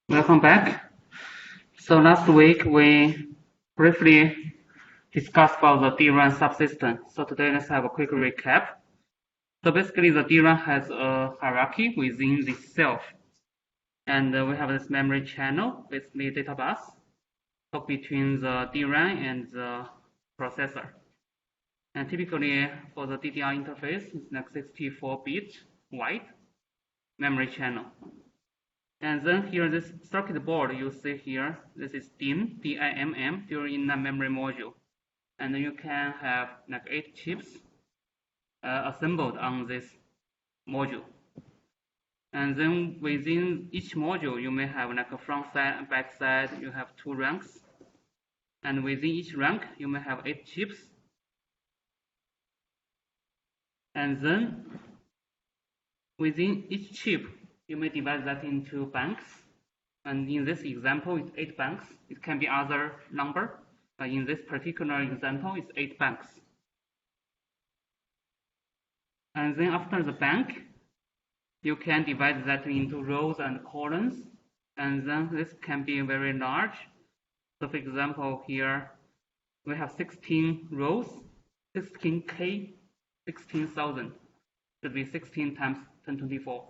Welcome back. So last week we briefly discussed about the DRAM subsystem. So today let's have a quick recap. So basically the DRAM has a hierarchy within itself. And we have this memory channel, basically data bus, talk between the DRAM and the processor. And typically for the DDR interface, it's like 64-bit wide memory channel. And then here, this circuit board you see here, this is DIMM, D-I-M-M, during the memory module. And then you can have like 8 chips assembled on this module. And then within each module, you may have like a front side and back side, you have 2 ranks. And within each rank, you may have 8 chips. And then within each chip, you may divide that into banks. And in this example, it's 8 banks. It can be other number. But in this particular example, it's 8 banks. And then after the bank, you can divide that into rows and columns. And then this can be very large. So for example, here we have 16 rows, 16K, 16,000. Should be 16 times 1024.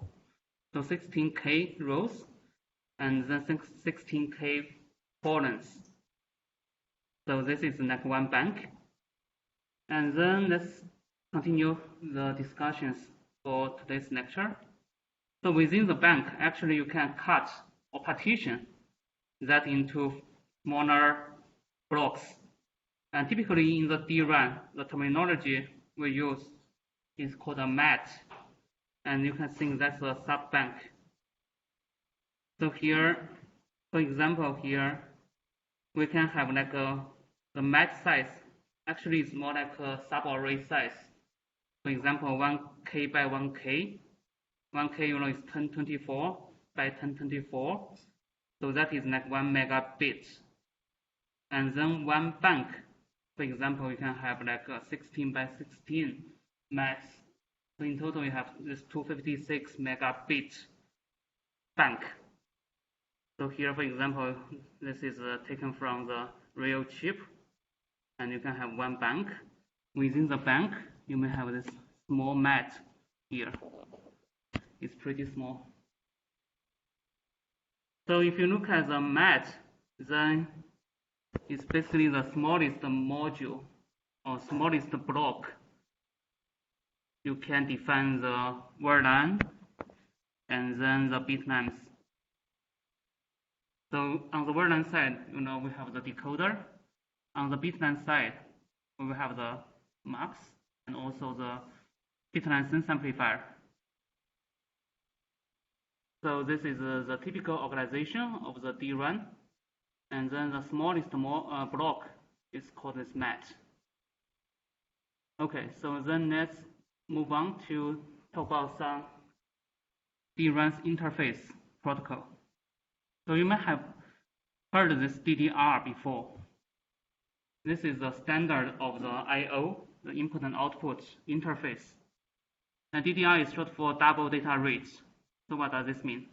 So 16K rows and then 16K columns. So this is like one bank. And then let's continue the discussions for today's lecture. So within the bank, actually you can cut or partition that into smaller blocks. And typically in the DRAM, the terminology we use is called a mat. And you can think that's a sub-bank. So here, for example, here, we can have like the mat size. Actually, it's more like a sub-array size. For example, 1K by 1K. 1K, is 1024 by 1024. So that is like 1 megabit. And then one bank, for example, you can have like a 16 by 16 mats. So in total, you have this 256 megabit bank. So here, for example, this is taken from the real chip, and you can have one bank. Within the bank, you may have this small mat here. It's pretty small. So if you look at the mat, then it's basically the smallest module or smallest block. You can define the word line and then the bit lines. So on the word line side, we have the decoder. On the bit line side, we will have the mux and also the bit line sense amplifier. So this is the typical organization of the DRAM. And then the smallest block is called this mat. Okay, so then let's move on to talk about some DRAM interface protocol. So you may have heard this DDR before. This is the standard of the I/O, the input and output interface. And DDR is short for double data rate. So what does this mean?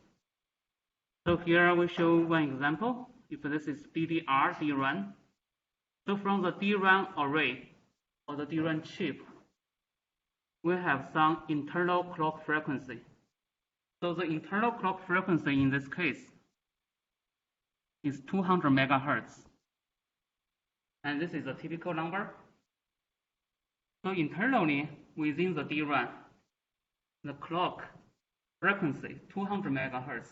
So here we show one example. If this is DDR DRAM, so from the DRAM array or the DRAM chip, we have some internal clock frequency. So the internal clock frequency in this case is 200 megahertz. And this is a typical number. So internally, within the DRAM, the clock frequency 200 megahertz.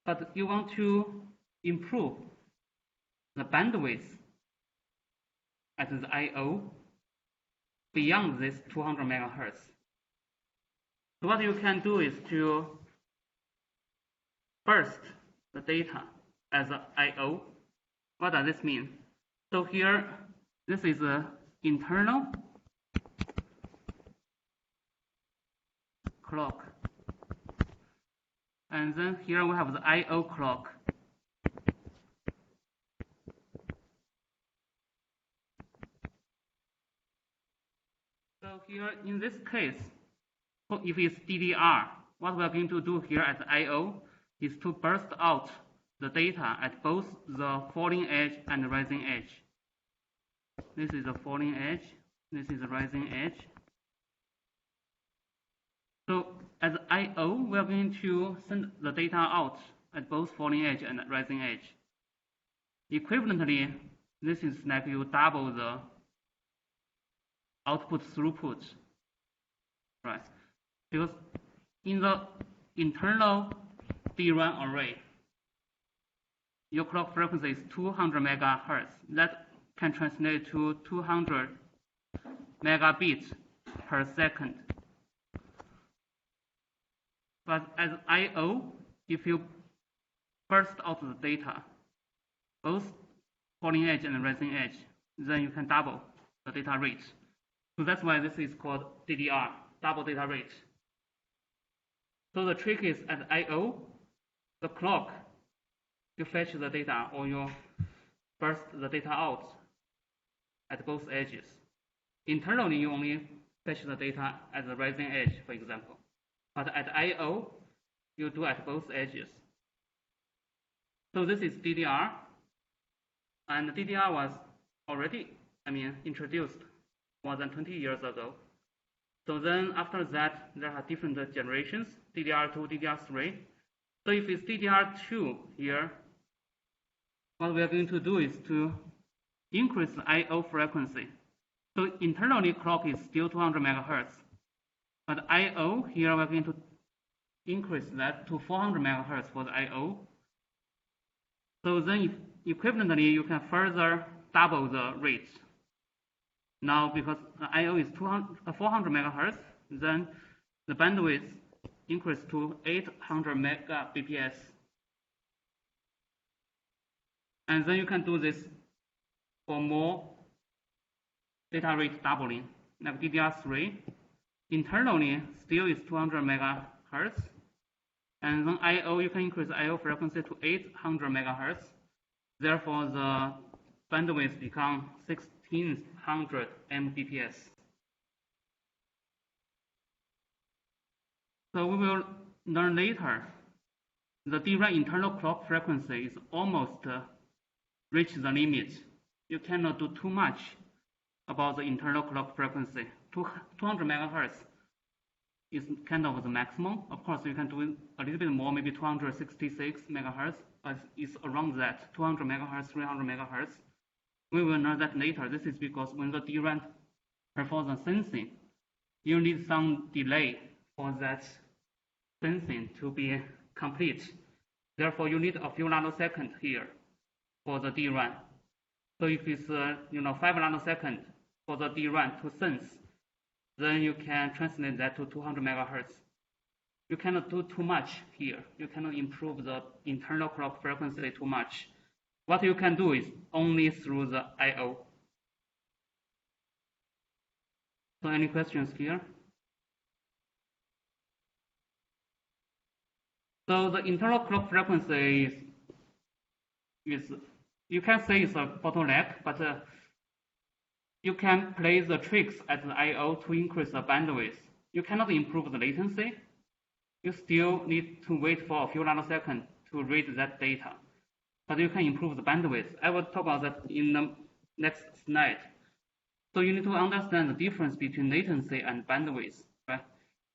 But you want to improve the bandwidth at the I/O beyond this 200 megahertz. So what you can do is to burst the data as an I/O. What does this mean? So here, this is the internal clock. And then here we have the I/O clock. So here in this case, if it's DDR what we are going to do here at I/O is to burst out the data at both the falling edge and the rising edge. This is the falling edge. This is the rising edge. So as I/O, we are going to send the data out at both falling edge and rising edge. Equivalently, this is like you double the output throughput, right? Because in the internal DRAM array, your clock frequency is 200 megahertz. That can translate to 200 megabits per second. But as I/O, if you burst out the data, both falling edge and rising edge, then you can double the data rate. So that's why this is called DDR, double data rate. So the trick is at I/O, the clock, you fetch the data or you burst the data out at both edges. Internally, you only fetch the data at the rising edge, for example. But at I/O, you do at both edges. So this is DDR, and DDR was already, introduced more than 20 years ago. So then after that, there are different generations, DDR2, DDR3. So if it's DDR2 here, what we are going to do is to increase the I/O frequency. So internally, clock is still 200 megahertz. But I/O, here we're going to increase that to 400 megahertz for the I/O. So then equivalently, you can further double the rate. Now, because I/O is 400 megahertz, then the bandwidth increased to 800 megabps. And then you can do this for more data rate doubling, like DDR3. Internally, still is 200 megahertz. And then I/O, you can increase I/O frequency to 800 megahertz. Therefore, the bandwidth becomes 1600 Mbps. So we will learn later, the DRAM internal clock frequency is almost reached the limit. You cannot do too much about the internal clock frequency. 200 megahertz is kind of the maximum. Of course, you can do a little bit more, maybe 266 megahertz, but it's around that, 200 megahertz, 300 megahertz. We will learn that later. This is because when the DRAM performs the sensing, you need some delay for that sensing to be complete. Therefore, you need a few nanoseconds here for the DRAM. So if it's 5 nanoseconds for the DRAM to sense, then you can translate that to 200 megahertz. You cannot do too much here. You cannot improve the internal clock frequency too much. What you can do is only through the I/O. So any questions here? So the internal clock frequency is you can say it's a bottleneck, but you can play the tricks at the I/O to increase the bandwidth. You cannot improve the latency. You still need to wait for a few nanoseconds to read that data. But you can improve the bandwidth. I will talk about that in the next slide. So you need to understand the difference between latency and bandwidth, right?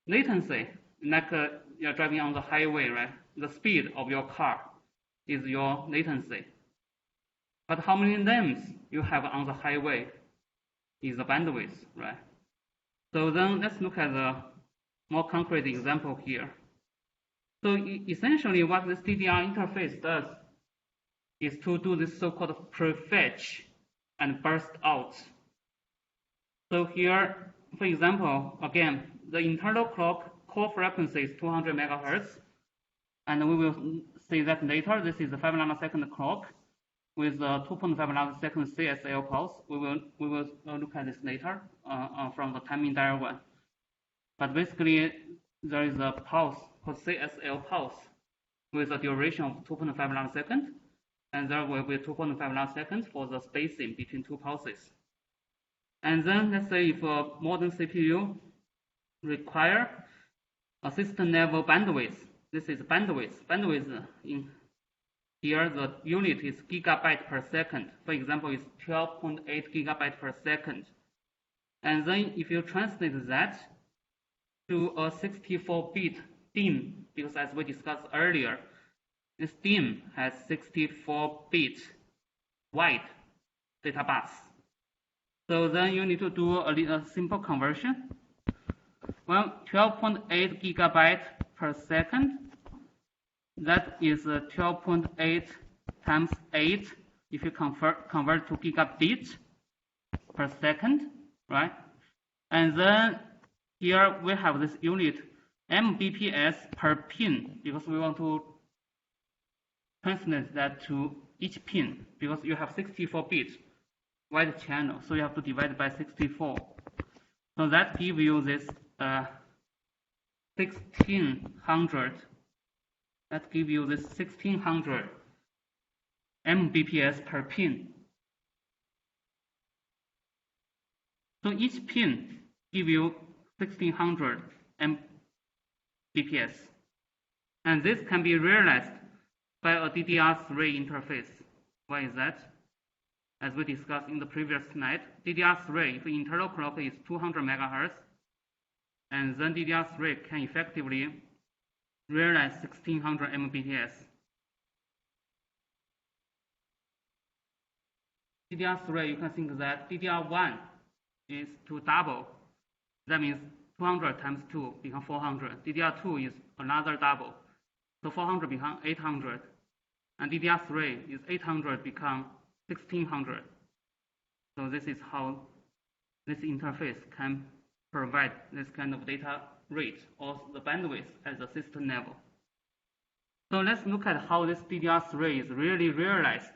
Latency, like you're driving on the highway, right? The speed of your car is your latency. But how many lanes you have on the highway is the bandwidth, right? So then let's look at the more concrete example here. So essentially what this DDR interface does is to do this so-called prefetch and burst out. So here, for example, again, the internal clock core frequency is 200 megahertz, and we will see that later. This is a 5 nanosecond clock with a 2.5 nanosecond CSL pulse. We will look at this later from the timing diagram. But basically, there is a pulse called CSL pulse with a duration of 2.5 nanoseconds, and there will be 2.5 nanoseconds for the spacing between two pulses. And then let's say if a modern CPU require a system level bandwidth. This is bandwidth. Bandwidth in here the unit is gigabyte per second. For example, it's 12.8 gigabyte per second. And then if you translate that to a 64-bit DIMM, because as we discussed earlier, this DIMM has 64-bit wide data bus. So then you need to do a simple conversion. Well, 12.8 gigabyte per second, that is 12.8 times 8 if you convert to gigabit per second, right? And then here we have this unit Mbps per pin, because we want to translate that to each pin, because you have 64 bits wide channel, so you have to divide by 64. So that gives you this 1600. That gives you this 1600 Mbps per pin. So each pin gives you 1600 Mbps. And this can be realized by a DDR3 interface. Why is that? As we discussed in the previous slide, DDR3, if internal clock is 200 MHz, and then DDR3 can effectively realize 1600 Mbps. DDR3, you can think that DDR1 is to double. That means 200 times 2 becomes 400. DDR2 is another double. So 400 becomes 800. And DDR3 is 800 become 1600. So this is how this interface can provide this kind of data rate or the bandwidth at the system level. So let's look at how this DDR3 is really realized.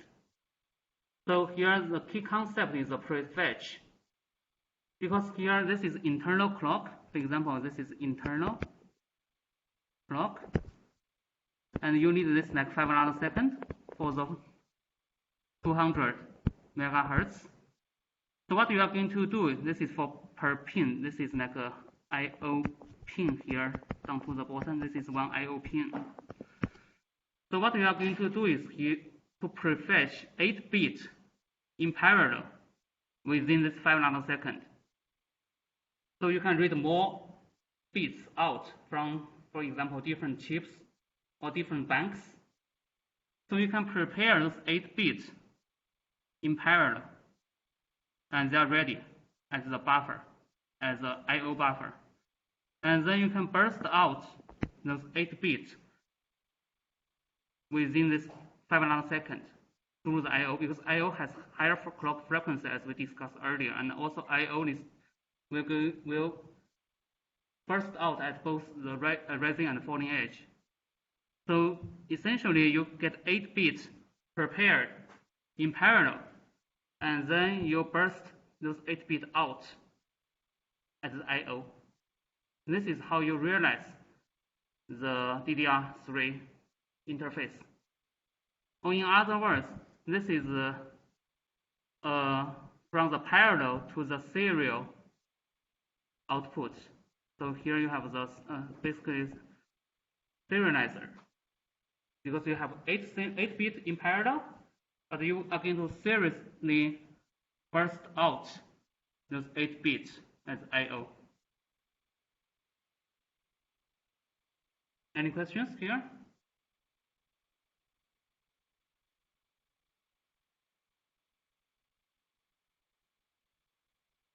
So here the key concept is the prefetch. Because here this is internal clock. For example, this is internal clock. And you need this like 5 nanoseconds for the 200 megahertz. So what you are going to do, this is for per pin. This is like a I/O pin here down to the bottom. This is one I/O pin. So what you are going to do is here to prefetch 8 bits in parallel within this 5 nanosecond. So you can read more bits out from, for example, different chips or different banks. So you can prepare those 8 bits in parallel, and they are ready as the buffer, as the I/O buffer. And then you can burst out those 8 bits within this 5 nanoseconds through the I/O, because I/O has higher clock frequency as we discussed earlier, and also I/O will burst out at both the rising and falling edge. So essentially you get 8 bits prepared in parallel, and then you burst those 8 bits out as the I/O. This is how you realize the DDR3 interface. Or in other words, this is from the parallel to the serial output. So here you have the basically serializer, because you have 8 bits in parallel, but you are going to seriously burst out those 8 bits as I/O. Any questions here?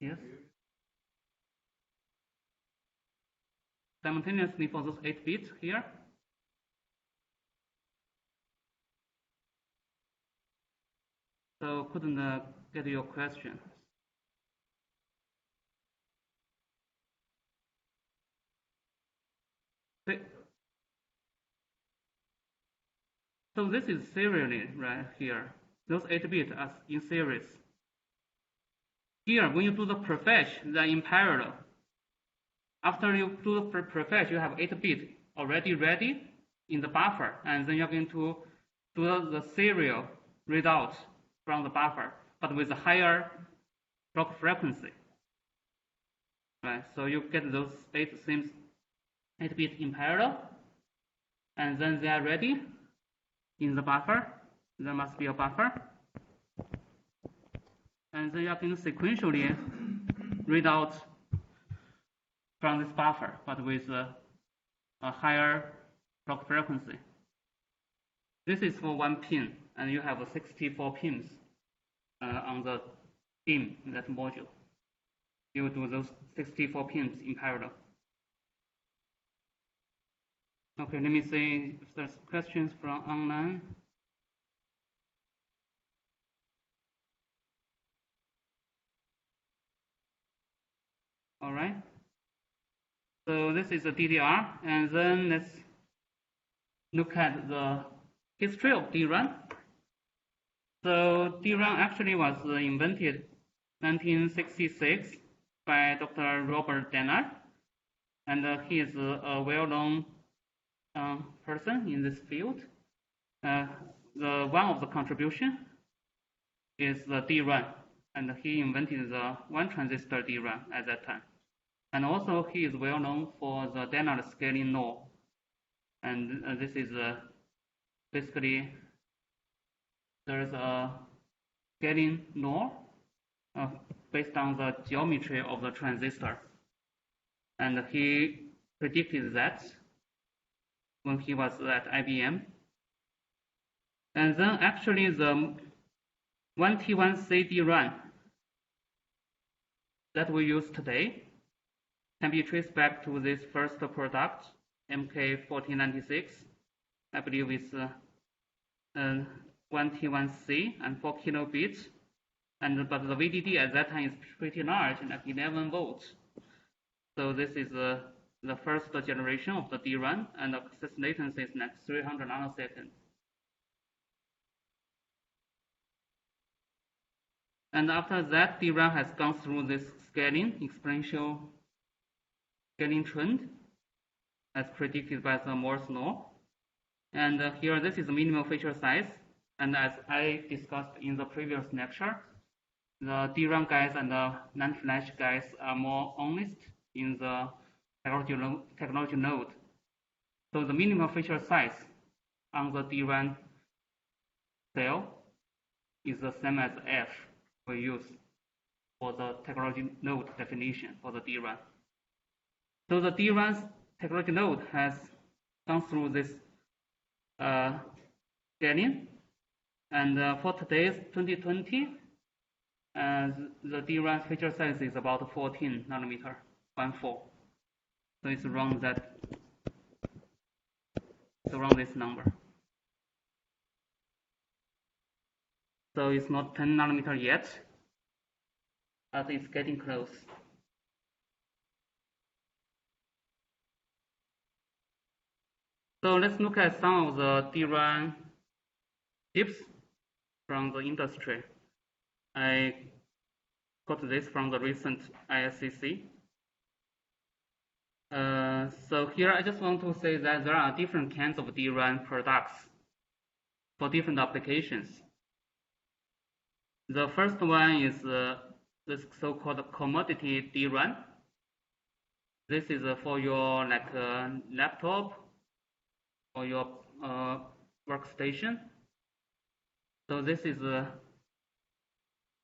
Yes. Simultaneously for those 8 bits here. So couldn't get your question. So this is serially right here. Those 8 bits are in series. Here, when you do the prefetch, they're in parallel. After you do the prefetch, you have 8 bits already ready in the buffer, and then you're going to do the serial readout from the buffer, but with a higher clock frequency. Right, so you get those 8 same 8 bits in parallel, and then they are ready in the buffer. There must be a buffer, and then you are going to sequentially read out from this buffer, but with a higher clock frequency. This is for one pin, and you have 64 pins on the DIMM, that module. You do those 64 pins in parallel. Okay, let me see if there's questions from online. All right. So this is a DDR, and then let's look at the history of DRAM. So DRAM actually was invented 1966 by Dr. Robert Dennard, and he is a well-known person in this field. One of the contribution is the DRAM, and he invented the one transistor DRAM at that time. And also he is well known for the Dennard scaling law. And this is basically there is a scaling law based on the geometry of the transistor. And he predicted that when he was at IBM. And then actually the 1T1C DRAM that we use today can be traced back to this first product, MK1496. I believe it's 1T1C and 4 kilobits. But the VDD at that time is pretty large, like 11 volts. So this is the first generation of the DRAM, and the access latency is like 300 nanoseconds. And after that, DRAM has gone through this exponential scaling trend, as predicted by the Moore's law. And here, this is the minimum feature size. And as I discussed in the previous lecture, the DRAM guys and the NAND flash guys are more honest in the technology node. So the minimum feature size on the DRAM cell is the same as F we use for the technology node definition for the DRAM. So the DRAM's technology node has gone through this scaling, and for today's 2020, the DRAM feature size is about 14 nanometer, 14. So it's around that, it's around this number. So it's not 10 nanometer yet, but it's getting close. So let's look at some of the DRAM tips from the industry. I got this from the recent ISCC. So here I just want to say that there are different kinds of DRAM products for different applications. The first one is this so-called commodity DRAM. This is for your laptop or your workstation. So this is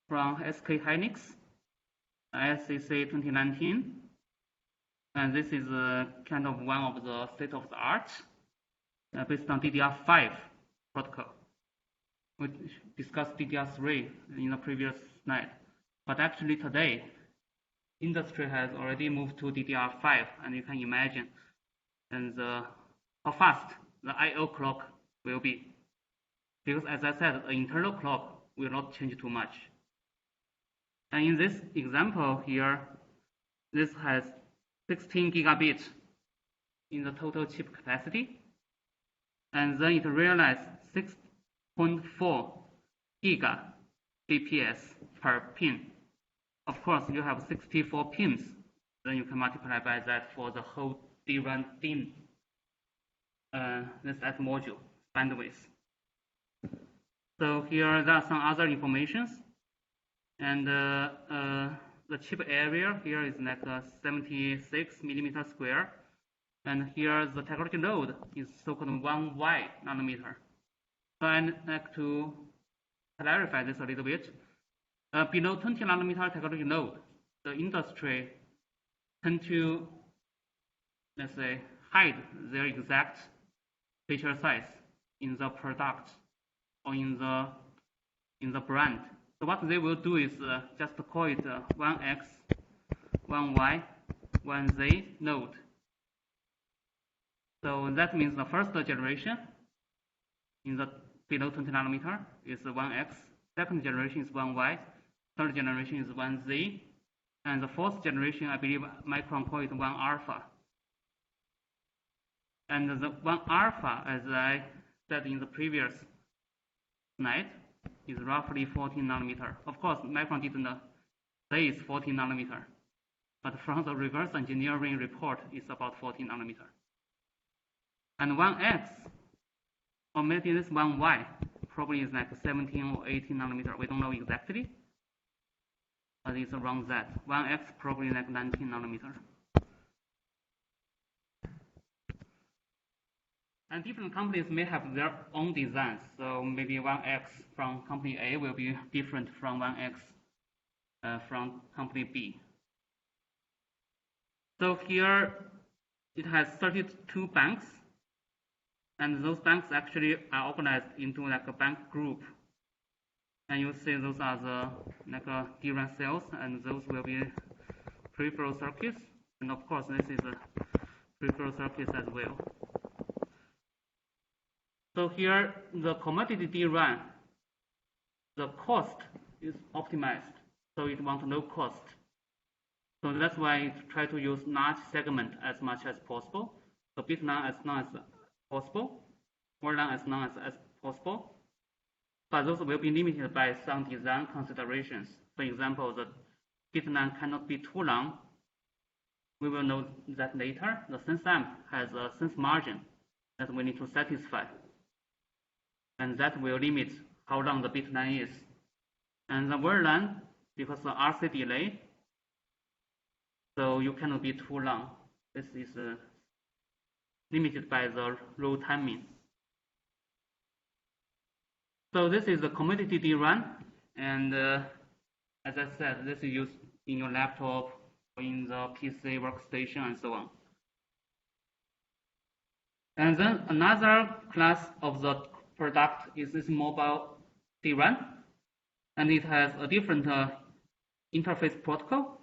from SK Hynix, ISCC 2019. And this is kind of one of the state-of-the-art based on DDR5 protocol. We discussed DDR3 in the previous slide. But actually today, industry has already moved to DDR5, and you can imagine and how fast the I/O clock will be. Because as I said, the internal clock will not change too much. And in this example here, this has 16 gigabits in the total chip capacity, and then it realized 6.4 giga BPS per pin. Of course, you have 64 pins, then you can multiply by that for the whole DRAM DIMM. This as module bandwidth. So here there are some other informations, and the chip area here is like 76 millimeter square, And here the technology node is so-called 1Y nanometer. So I'd like to clarify this a little bit. Below 20 nanometer technology node, the industry tend to, let's say, hide their exact feature size in the product or in the brand. So what they will do is just call it 1X, 1Y, 1Z node. So that means the first generation in the below 20 nanometer is 1X, second generation is 1Y, third generation is 1Z, and the fourth generation, I believe Micron call it 1 alpha. And the 1 alpha, as I said in the previous slide, is roughly 14 nanometer. Of course, Micron didn't say it's 14 nanometer, but from the reverse engineering report, it's about 14 nanometer. And 1X, or maybe this 1Y, probably is like 17 or 18 nanometer. We don't know exactly, but it's around that. 1X probably like 19 nanometer. And different companies may have their own designs. So maybe 1X from company A will be different from 1X from company B. So here it has 32 banks. And those banks actually are organized into like a bank group. And you see those are the like DRAM cells, and those will be peripheral circuits. And of course, this is a peripheral circuits as well. So here, the commodity DRAM, the cost is optimized. So it wants low cost. So that's why it try to use large segment as much as possible. So bit long as long as possible, more long as long as possible. But those will be limited by some design considerations. For example, the bit length cannot be too long. We will know that later. The sense amp has a sense margin that we need to satisfy. And that will limit how long the bit length is. And the word length, because the RC delay, so you cannot be too long. This is limited by the row timing. So this is the commodity DRAM, and as I said, this is used in your laptop or in the PC workstation and so on. And then another class of the product is this mobile DRAM, and it has a different interface protocol.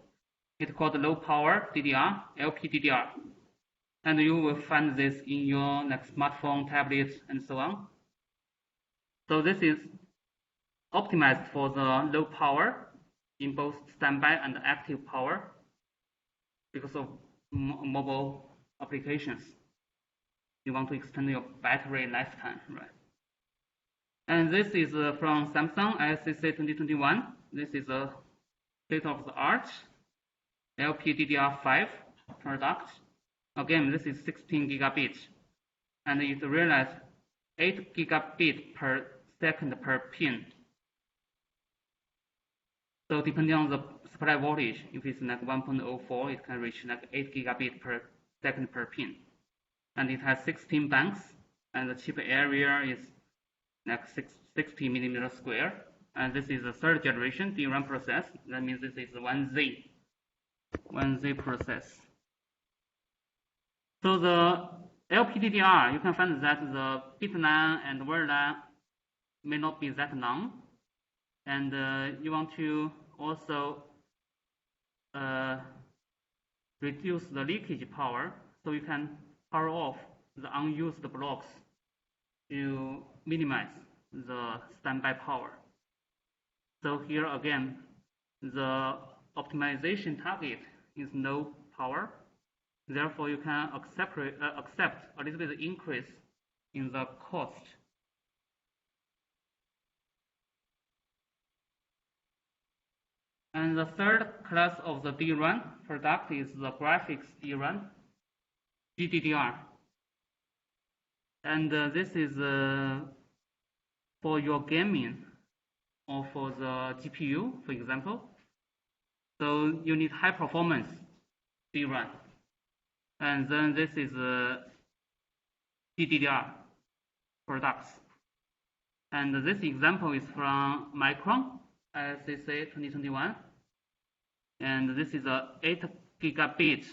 It's called low power DDR, LPDDR. And you will find this in your like smartphone, tablets, and so on. So this is optimized for the low power in both standby and active power because of mobile applications. You want to extend your battery lifetime, right? And this is from Samsung ISCC 2021. This is a state-of-the-art LPDDR5 product. Again, this is 16 gigabit, and it realized 8 gigabit per second per pin. So depending on the supply voltage, if it's like 1.04, it can reach like 8 gigabit per second per pin. And it has 16 banks, and the chip area is like 60 millimeter square. And this is the third generation DRAM process. That means this is 1Z process. So the LPDDR, you can find that the bit length and word length may not be that long, and you want to also reduce the leakage power, so you can power off the unused blocks to minimize the standby power. So here again, the optimization target is low power. Therefore, you can accept a little bit increase in the cost. And the third class of the DRAM product is the graphics DRAM, GDDR. And this is for your gaming or for the GPU, for example. So you need high performance DRAM. And then this is GDDR products. And this example is from Micron, ISCC 2021. And this is a 8 gigabit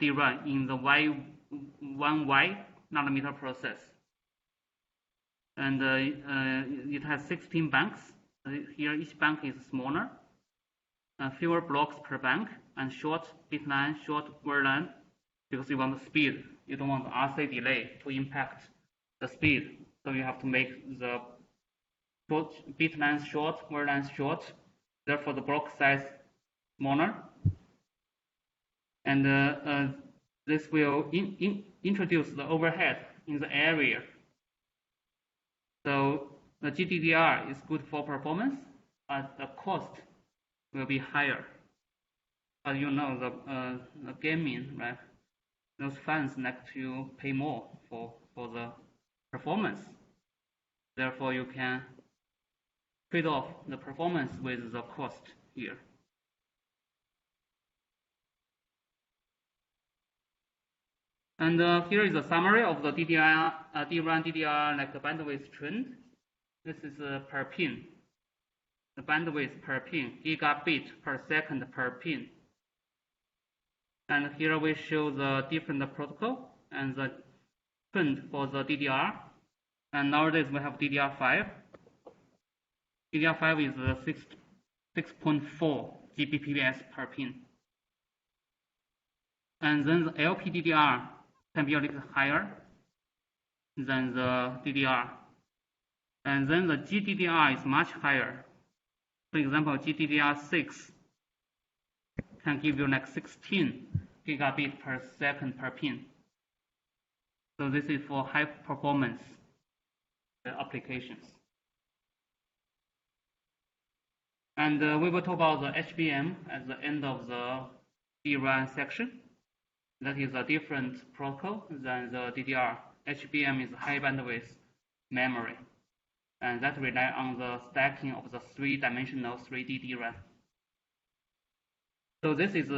DRAM in the 1Y nanometer process. And it has 16 banks. Here each bank is smaller, fewer blocks per bank, and short bit line, short word line, because you want the speed. You don't want the RC delay to impact the speed. So you have to make the bit lines short, word lines short. Therefore, the block size smaller. And this will introduce the overhead in the area. So the GDDR is good for performance, but the cost will be higher. But you know the gaming, right? Those fans like to pay more for the performance. Therefore, you can trade off the performance with the cost here. And here is a summary of the DRAM like the bandwidth trend. This is per pin. The bandwidth per pin, gigabit per second per pin. And here we show the different protocol and the trend for the DDR. And nowadays we have DDR5. DDR5 is 6.4 Gbps per pin. And then the LPDDR can be a little higher than the DDR. And then the GDDR is much higher. For example, GDDR6 can give you like 16 gigabit per second per pin. So this is for high performance applications. And we will talk about the HBM at the end of the DRAM section. That is a different protocol than the DDR. HBM is high bandwidth memory, and that relies on the stacking of the three-dimensional 3D DRAM. So this is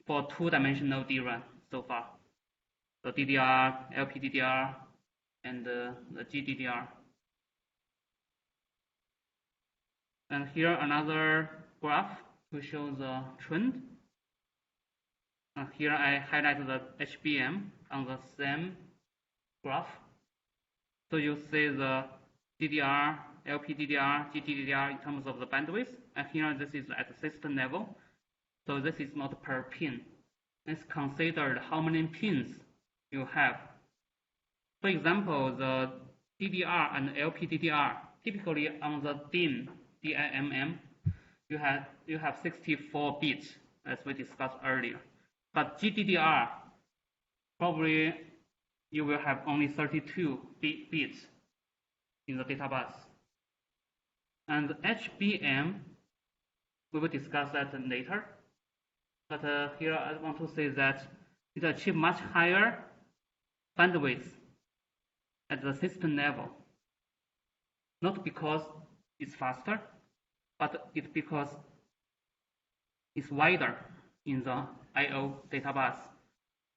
for two-dimensional DRAM so far. The DDR, LPDDR, and the GDDR. And here another graph to show the trend. Here I highlight the HBM on the same graph. So you see the DDR, LPDDR, GDDR in terms of the bandwidth. And here this is at the system level. So this is not per pin. It's considered how many pins you have. For example, the DDR and LPDDR, typically on the DIMM, DIMM, you have 64 bits, as we discussed earlier. But GDDR, probably you will have only 32 bits in the data bus. And HBM, we will discuss that later. But here I want to say that it achieves much higher bandwidth at the system level. Not because it's faster, but it's because it's wider in the I/O data bus.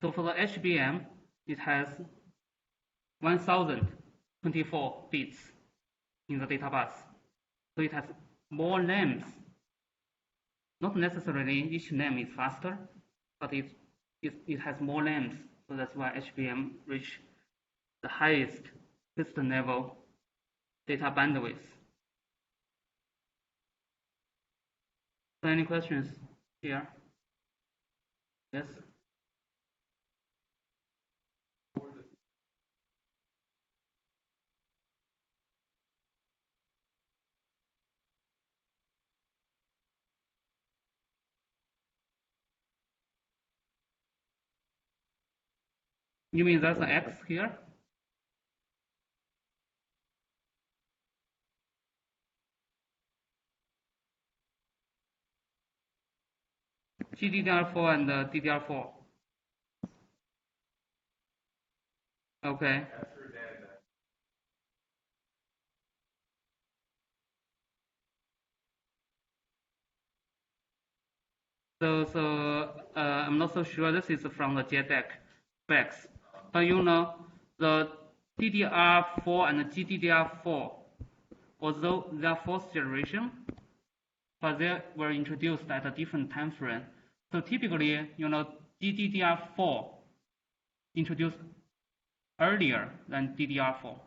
So for the HBM, it has 1024 bits in the data bus. So it has more names. Not necessarily each name is faster, but it has more names. So that's why HBM reached the highest system level data bandwidth. So any questions here? Yes? You mean that's an X here? GDDR4 and DDR4. Okay. I'm not so sure this is from the JEDEC specs, but you know, the DDR4 and the GDDR4, although they are fourth generation, but they were introduced at a different time frame. So typically, you know, GDDR4 introduced earlier than DDR4.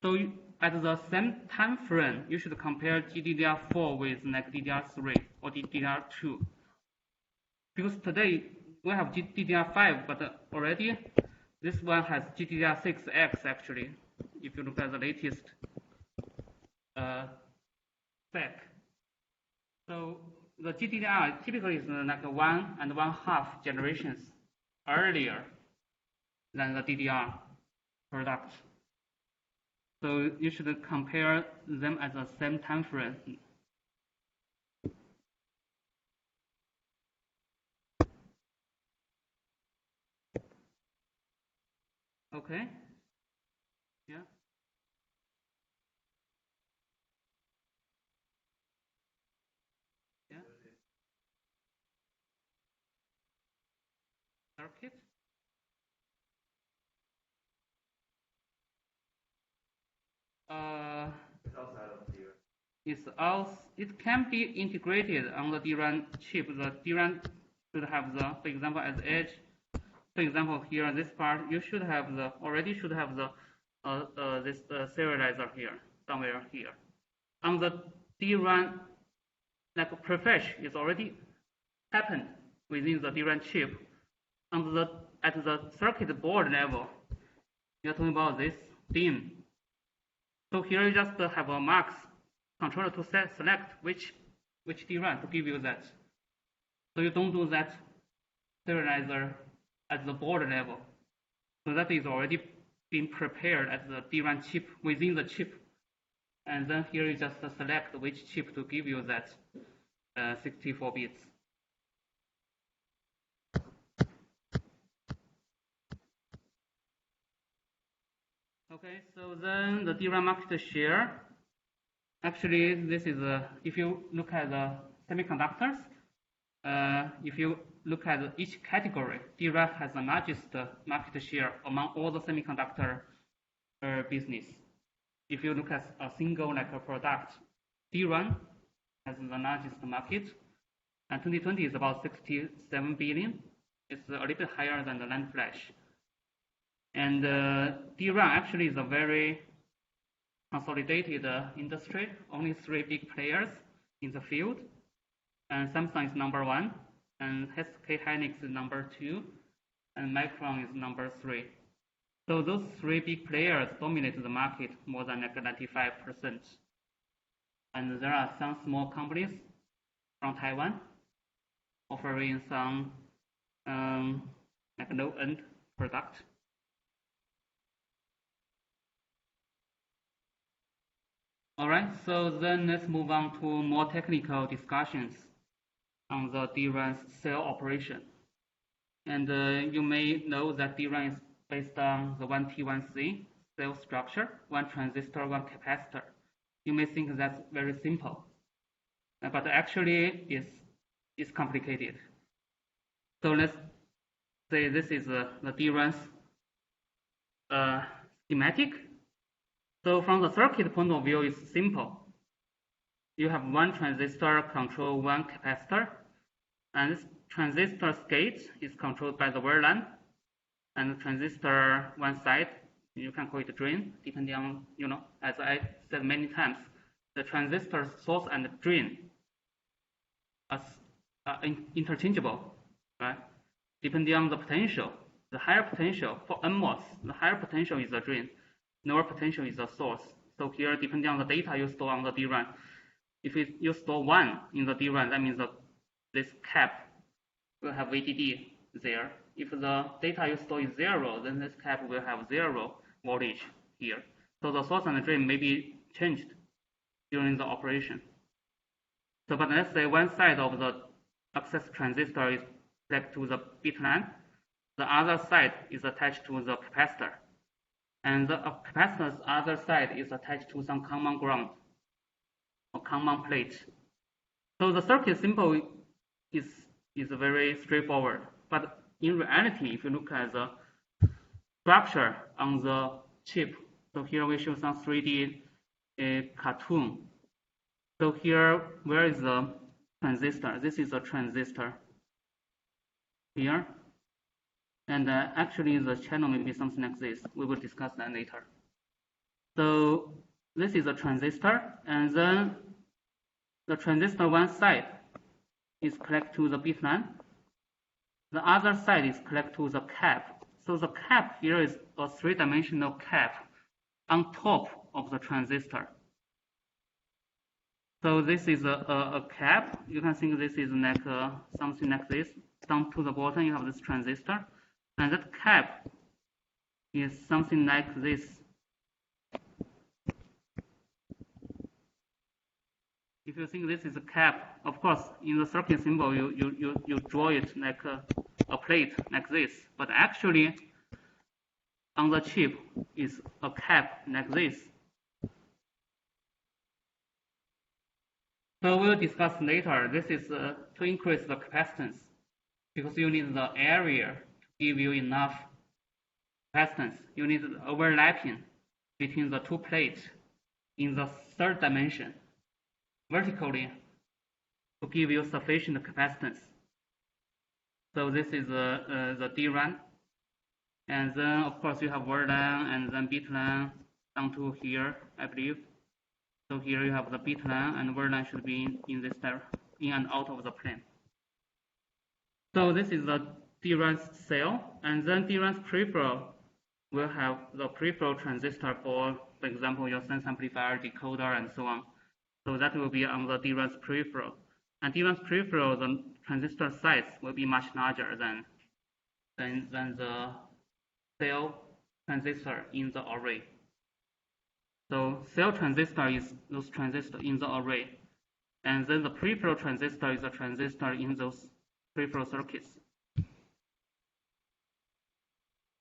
So at the same time frame, you should compare GDDR4 with like DDR3 or DDR2. Because today we have GDDR5, but already this one has GDDR6X actually, if you look at the latest spec. So the GDDR typically is like 1.5 generations earlier than the DDR product. So you should compare them at the same time frame. Okay. Yeah. Yeah. Circuit. It can be integrated on the DRAM chip. The DRAM should have the, for example, as edge. For example, here this part you should have the this serializer here somewhere here. On the DRAM, like Prefetch is already happened within the DRAM chip. At the circuit board level, you're talking about this DIMM. So here you just have a max controller to select which DRAM to give you that. So you don't do that serializer at the board level. So that is already been prepared at the DRAM chip within the chip. And then here you just select which chip to give you that 64 bits. Okay, so then the DRAM market share. Actually, this is if you look at the semiconductors, if you look at each category, DRAM has the largest market share among all the semiconductor business. If you look at a single like a product, DRAM has the largest market, and 2020 is about 67 billion. It's a little bit higher than the NAND flash. And DRAM actually is a very consolidated industry. Only 3 big players in the field, and Samsung is number 1, and SK Hynix is number 2, and Micron is number 3. So those 3 big players dominate the market more than like 95%. And there are some small companies from Taiwan offering some like low-end product. All right, so then let's move on to more technical discussions on the DRAM cell operation. And you may know that DRAM is based on the 1T1C cell structure, 1 transistor, 1 capacitor. You may think that's very simple, but actually it's complicated. So let's say this is the DRAM's schematic. So from the circuit point of view, it's simple. You have 1 transistor control 1 capacitor, and this transistor's gate is controlled by the wire line, and the transistor one side, you can call it drain, depending on, you know, as I said many times, the transistor source and drain are interchangeable, right? Depending on the potential. The higher potential for NMOS, the higher potential is the drain. Lower potential is the source. So here, depending on the data you store on the DRAM, if you store 1 in the DRAM, that means that this cap will have VDD there. If the data you store is 0, then this cap will have 0 voltage here. So the source and the drain may be changed during the operation. So, but let's say one side of the access transistor is connected to the bit line, the other side is attached to the capacitor. And the capacitor's other side is attached to some common ground or common plate. So the circuit is simple is very straightforward. But in reality, if you look at the structure on the chip, so here we show some 3D cartoon. So here, where is the transistor? This is a transistor here. And actually, the channel may be something like this. We will discuss that later. So this is a transistor, and then the transistor one side is connected to the bit line. The other side is connected to the cap. So the cap here is a three-dimensional cap on top of the transistor. So this is a cap. You can think this is like something like this. Down to the bottom, you have this transistor, and that cap is something like this. If you think this is a cap, of course, in the circuit symbol, you draw it like a plate like this. But actually, on the chip is a cap like this. So we'll discuss later. This is to increase the capacitance, because you need the area to give you enough capacitance. You need the overlapping between the two plates in the third dimension vertically to give you sufficient capacitance. So this is the DRAM, and then of course you have word line and then bit line down to here, I believe. So here you have the bit line, and word line should be in this in and out of the plane. So this is the DRAM cell, and then DRAM's peripheral will have the peripheral transistor for example, your sense amplifier, decoder, and so on. So that will be on the DRAM's peripheral. And DRAM's peripheral, the transistor size will be much larger than the cell transistor in the array. So cell transistor is those transistors in the array, and then the peripheral transistor is a transistor in those peripheral circuits.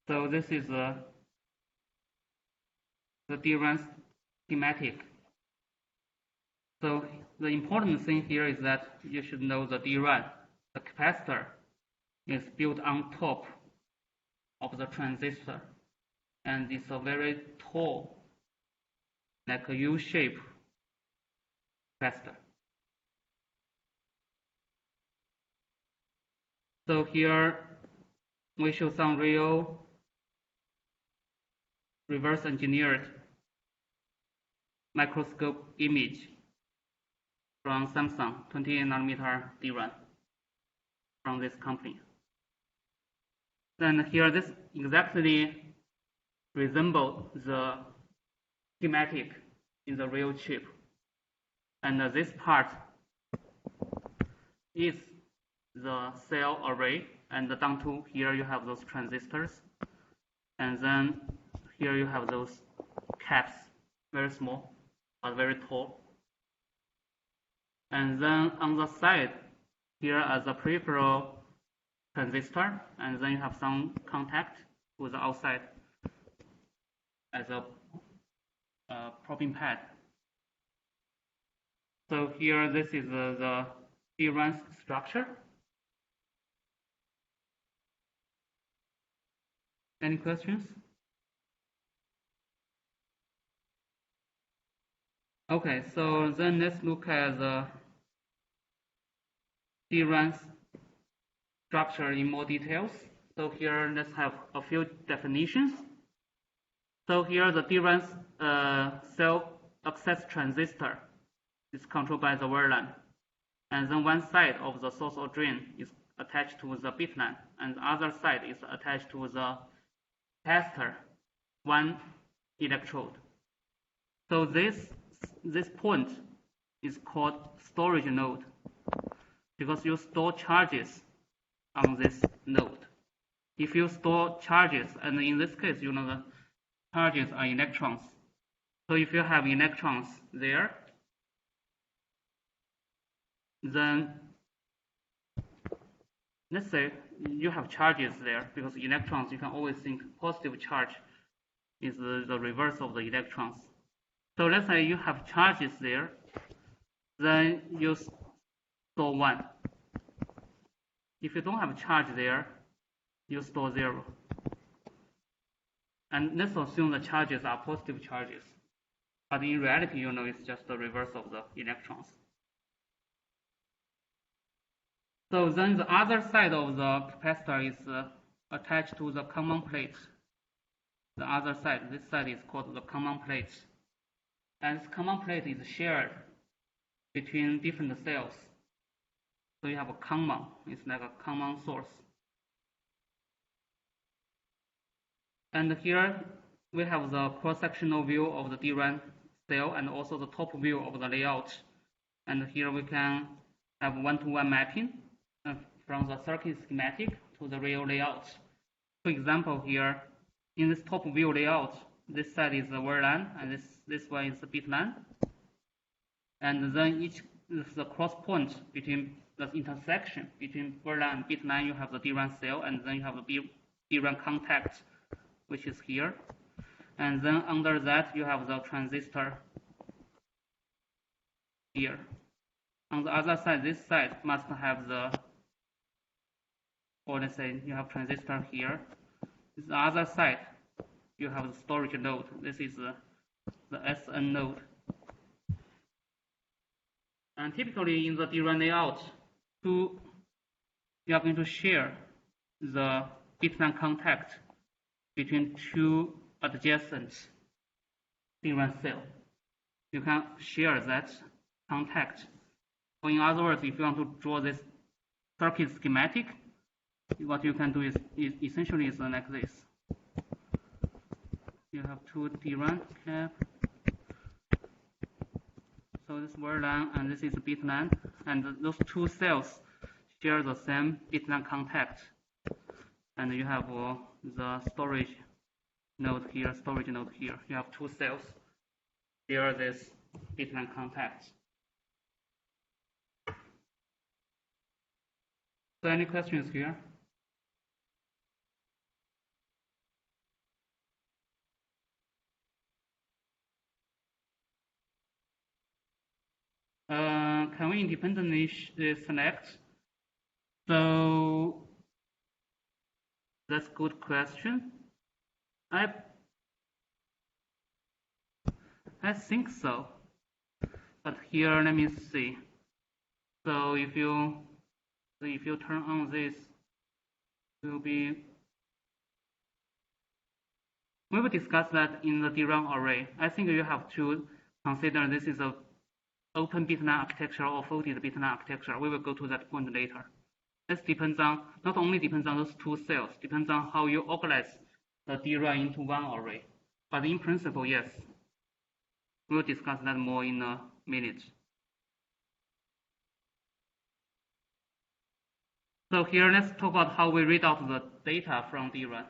So this is the DRAM schematic. So the important thing here is that you should know the DRAM, the capacitor, is built on top of the transistor, and it's a very tall, like a U-shaped capacitor. So here we show some real reverse engineered microscope image from Samsung 28 nanometer DRAM from this company. Then here this exactly resembles the schematic in the real chip. And this part is the cell array, and down to here you have those transistors, and then here you have those caps, very small but very tall. And then on the side here as a peripheral transistor, and then you have some contact with the outside as a probing pad. So here this is the DRAM structure. Any questions? Okay, so then let's look at the DRAM structure in more details. So here let's have a few definitions. So here the DRAM cell access transistor is controlled by the word line, and then one side of the source or drain is attached to the bit line, and the other side is attached to the capacitor, one electrode. So this point is called storage node, because you store charges on this node. If you store charges, and in this case, you know the charges are electrons. So if you have electrons there, then let's say you have charges there, because electrons, you can always think positive charge is the reverse of the electrons. So let's say you have charges there, then you store one. If you don't have charge there, you store 0. And let's assume the charges are positive charges. But in reality, you know, it's just the reverse of the electrons. So then the other side of the capacitor is attached to the common plate. The other side, this side is called the common plate. And this common plate is shared between different cells. So you have a common, it's like a common source. And here we have the cross-sectional view of the DRAM cell and also the top view of the layout. And here we can have one-to-one mapping from the circuit schematic to the real layout. For example, here in this top view layout, this side is the word line and this one is the bit line. And then each is the cross point between the intersection between word line and bit line. You have the DRAM cell, and then you have the DRAM contact, which is here. And then under that, you have the transistor here. On the other side, this side must have the, or let's say you have transistor here. The other side, you have the storage node. This is the SN node. And typically in the DRAM layout, you are going to share the bit line contact between two adjacent DRAM cells. You can share that contact. Or in other words, if you want to draw this circuit schematic, what you can do is essentially is like this. You have two DRAM cap. So this word line and this is bit line, and those two cells share the same bit line contact. And you have the storage node here, storage node here. You have two cells share this bit line contact. So any questions here? Can we independently select? So that's a good question. I think so. But here, let me see. So if you turn on this, it will be. We will discuss that in the DRAM array. I think you have to consider this is a open bit line architecture or folded bit line architecture. We will go to that point later. This depends on, not only depends on those two cells, depends on how you organize the DRAM into one array. But in principle, yes. We'll discuss that more in a minute. So here, let's talk about how we read out the data from DRAM.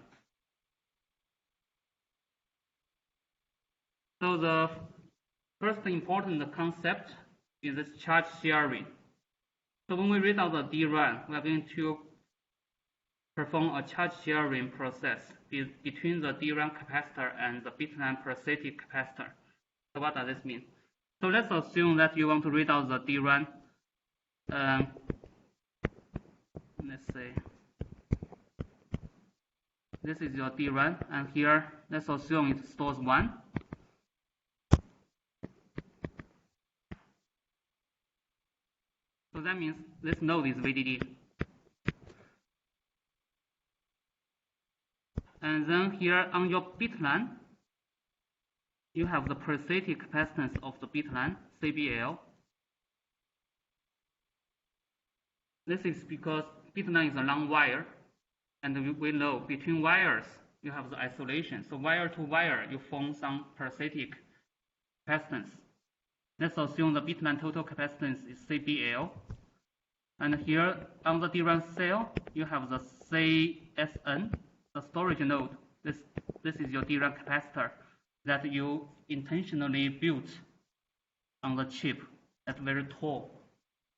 So the first important concept is this charge sharing. So when we read out the DRAM, we are going to perform a charge sharing process between the DRAM capacitor and the bit line parasitic capacitor. So what does this mean? So let's assume that you want to read out the DRAM. Let's say this is your DRAM, and here let's assume it stores 1. So that means this node is VDD. And then here on your bit line, you have the parasitic capacitance of the bit line, CBL. This is because bit line is a long wire, and we know between wires you have the isolation. So wire to wire, you form some parasitic capacitance. Let's assume the bit line total capacitance is CBL. And here on the DRAM cell, you have the CSN, the storage node. This is your DRAM capacitor that you intentionally built on the chip. That's very tall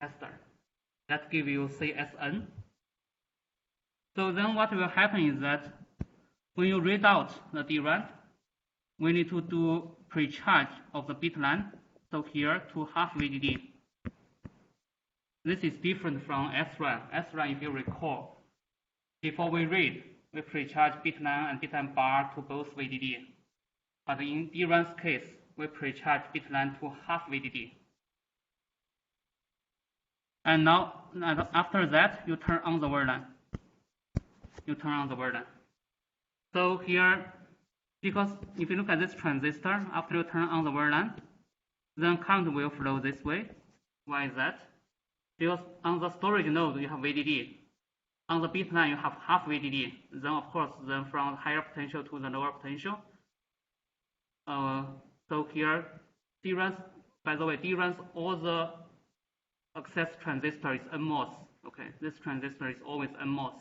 capacitor. That gives you CSN. So then what will happen is that when you read out the DRAM, we need to do pre-charge of the bit line. So here to half VDD. this is different from SRAM. SRAM, if you recall, before we read, we pre-charge bitline and bitline bar to both VDD. But in DRAM's case, we pre-charge bitline to half VDD. And now, after that, you turn on the word line. So here, because if you look at this transistor, after you turn on the word line, then current will flow this way. Why is that? Because on the storage node, you have VDD. On the bit line, you have half VDD. Then, of course, from the higher potential to the lower potential. So here, DRAMs, by the way, DRAMs, all the access transistor is NMOS. Okay, this transistor is always NMOS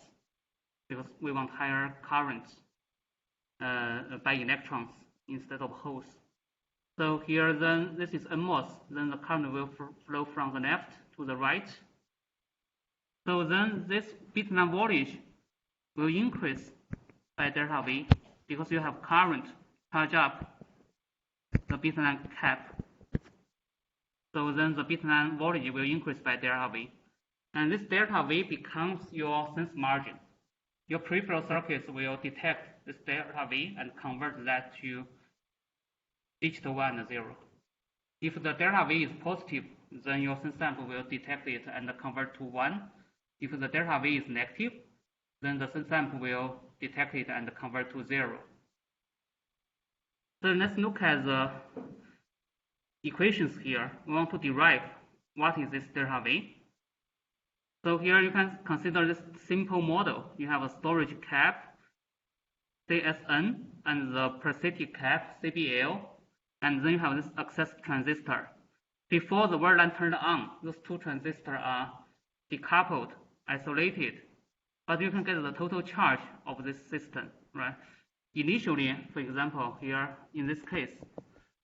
because we want higher current by electrons instead of holes. So here, then this is NMOS. Then the current will flow from the left to the right. So then this bitline voltage will increase by delta V because you have current charge up the bitline cap. So then the bitline voltage will increase by delta V. And this delta V becomes your sense margin. Your peripheral circuits will detect this delta V and convert that to digital 1 and 0. If the delta V is positive, then your sense sample will detect it and convert to 1. If the delta V is negative, then the sense sample will detect it and convert to 0. So let's look at the equations here. We want to derive what is this delta V. So here you can consider this simple model. You have a storage cap, CSN, and the parasitic cap, CBL, and then you have this access transistor. Before the word line turned on, those two transistors are decoupled, isolated, but you can get the total charge of this system, right? Initially, for example, here in this case,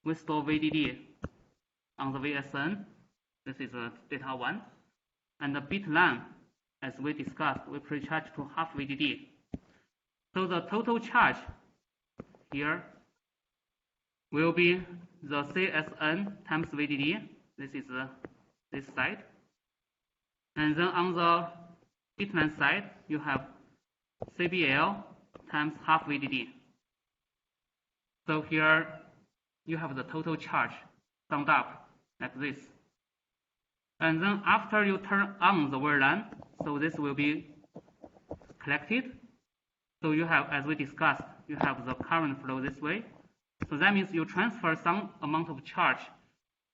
we store VDD on the VSN. This is data 1. And the bit line, as we discussed, we pre-charge to half VDD. So the total charge here will be the CSN times VDD. This is this side. And then on the bitline side, you have CBL times half VDD. So here you have the total charge summed up like this. And then after you turn on the word line, so this will be collected. So you have, as we discussed, you have the current flow this way. So that means you transfer some amount of charge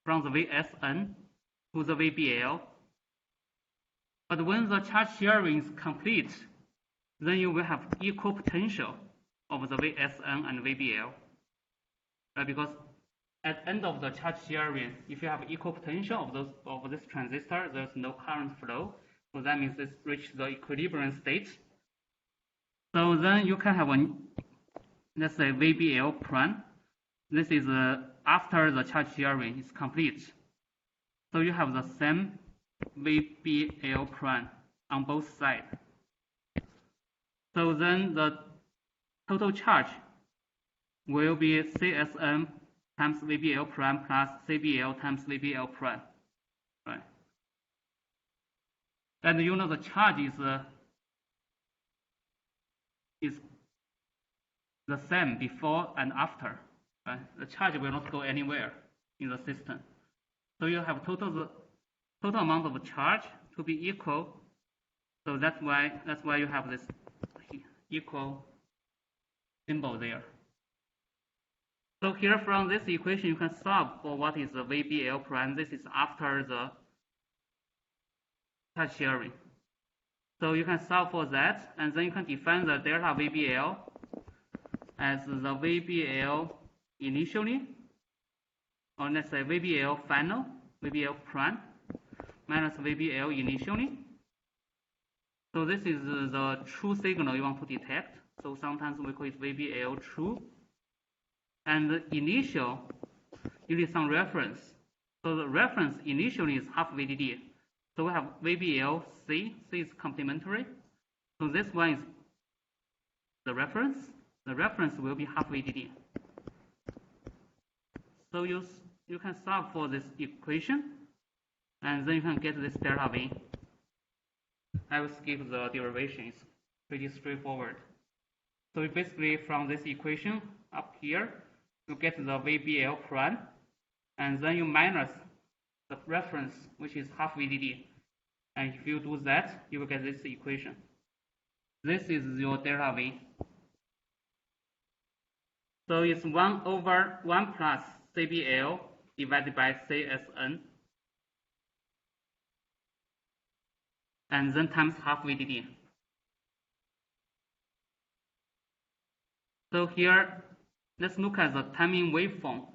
from the VSN to the VBL. But when the charge sharing is complete, then you will have equal potential of the VSN and VBL. Right? Because at the end of the charge sharing, if you have equal potential of this transistor, there's no current flow. So that means it's reached the equilibrium state. So then you can have a, let's say, VBL prime. This is after the charge sharing is complete. So you have the same VBL prime on both sides. So then the total charge will be CSN times VBL prime plus CBL times VBL prime, right? And you know the charge is the same before and after, right? The charge will not go anywhere in the system. So you have total amount of charge to be equal. So that's why you have this equal symbol there. So here from this equation, you can solve for what is the VBL prime. This is after the charge sharing. So you can solve for that, and then you can define the delta VBL as the VBL initially, or let's say VBL final, VBL prime, minus VBL initially. So this is the true signal you want to detect. So sometimes we call it VBL true. And the initial, you need some reference. So the reference initially is half VDD. So we have VBL C. C is complementary. So this one is the reference. The reference will be half VDD. So you can solve for this equation. and then you can get this delta V. I will skip the derivation, it's pretty straightforward. So basically from this equation up here, you get the VBL prime, and then you minus the reference, which is half VDD. And if you do that, you will get this equation. This is your delta V. So it's 1 over 1 plus CBL divided by CSN, and then times half VDD. So here, let's look at the timing waveform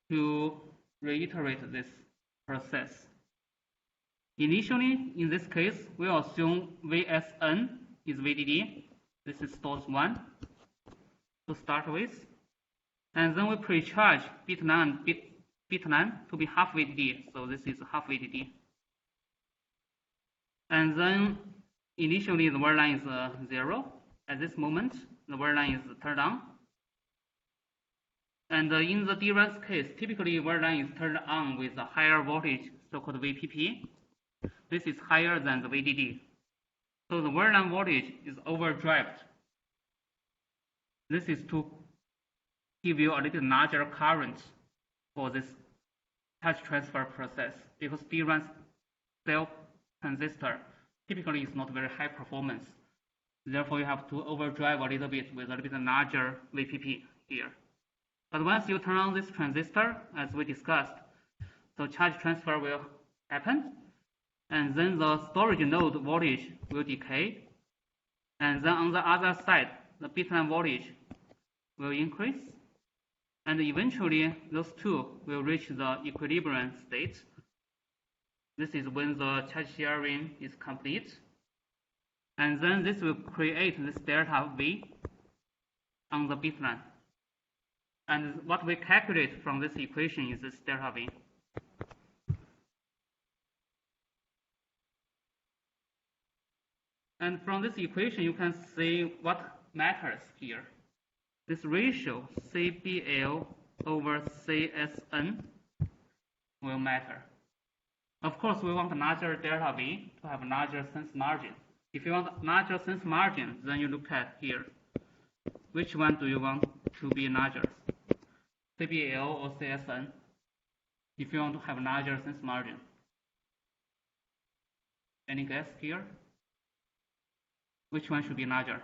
to reiterate this process. Initially, in this case, we assume VSN is VDD. This is source 1 to start with. And then we pre-charge bit 9 and bit 9 to be half VDD. So this is half VDD. And then initially the word line is 0. At this moment, the word line is turned on. And in the DRAM's case, typically word line is turned on with a higher voltage, so-called VPP. This is higher than the VDD. So the word line voltage is overdrived. This is to give you a little larger current for this touch transfer process, because DRAM cell transistor typically is not very high performance. Therefore, you have to overdrive a little bit with a little bit larger VPP here. But once you turn on this transistor, as we discussed, so charge transfer will happen, and then the storage node voltage will decay, and then on the other side, the bit line voltage will increase, and eventually those two will reach the equilibrium state. This is when the charge sharing is complete, and then this will create this delta V on the bit line. And what we calculate from this equation is this delta V. And from this equation, you can see what matters here. This ratio CBL over CSN will matter. Of course, we want a larger delta V to have a larger sense margin. If you want a larger sense margin, then you look at here. Which one do you want to be larger? CBL or CSN? If you want to have a larger sense margin. Any guess here? Which one should be larger?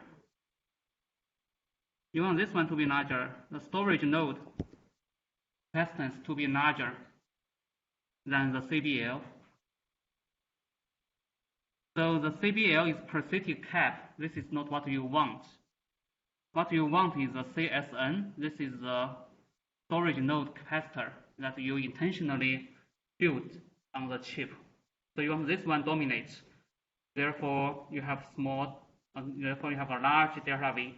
You want this one to be larger, the storage node capacitance to be larger than the CBL. So the CBL is parasitic cap. This is not what you want. What you want is the CSN. This is the storage node capacitor that you intentionally built on the chip. So you want this one dominates. Therefore, you have therefore you have a large delta V.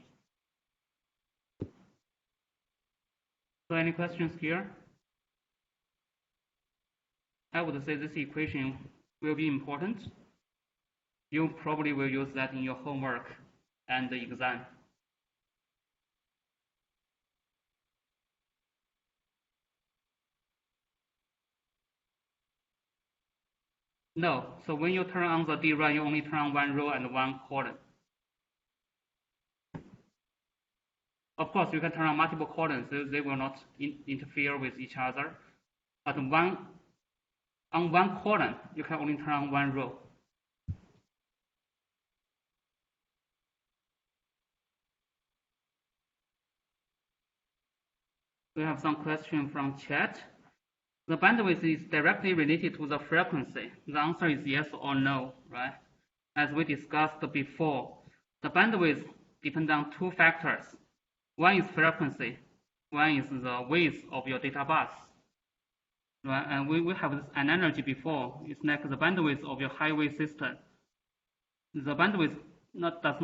So any questions here? I would say this equation will be important. You probably will use that in your homework and the exam. No, so when you turn on the DRAM, you only turn on one row and one column. Of course, you can turn on multiple columns, so they will not interfere with each other. But on one column, you can only turn on one row. We have some question from chat. The bandwidth is directly related to the frequency. The answer is yes or no, right? As we discussed before, the bandwidth depends on two factors. One is frequency, one is the width of your data bus. Right? And we have this analogy before. It's like the bandwidth of your highway system. The bandwidth does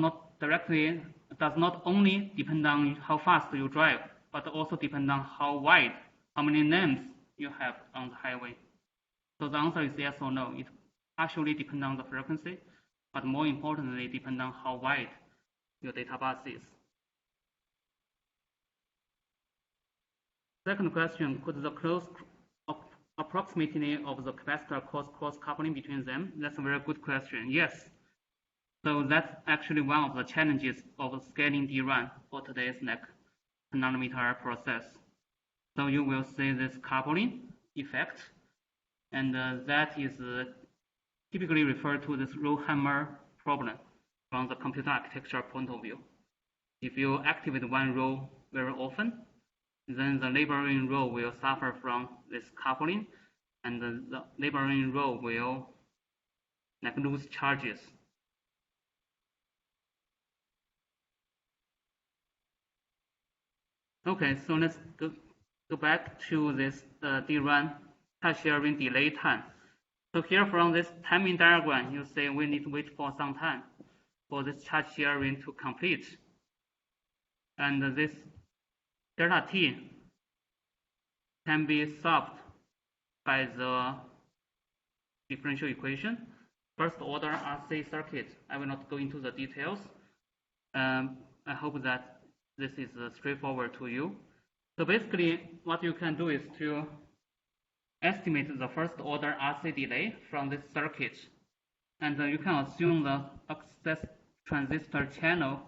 not only depend on how fast you drive, but also depend on how wide, how many lanes you have on the highway. So the answer is yes or no. It actually depends on the frequency, but more importantly, depends on how wide your data bus is. Second question, could the closed approximately of the capacitor cross coupling between them? That's a very good question. Yes. So that's actually one of the challenges of scaling DRAM for today's 10 nanometer process. So you will see this coupling effect, and that is typically referred to this row hammer problem from the computer architecture point of view. If you activate one row very often, then the neighboring row will suffer from this coupling, and the neighboring row will lose charges. Okay, so let's go back to this DRAM touch sharing delay time. So here from this timing diagram, you see we need to wait for some time for this charge sharing to complete. And this delta t can be solved by the differential equation. First order RC circuit. I will not go into the details. I hope that this is straightforward to you. So basically, what you can do is to estimate the first order RC delay from this circuit. And you can assume the access transistor channel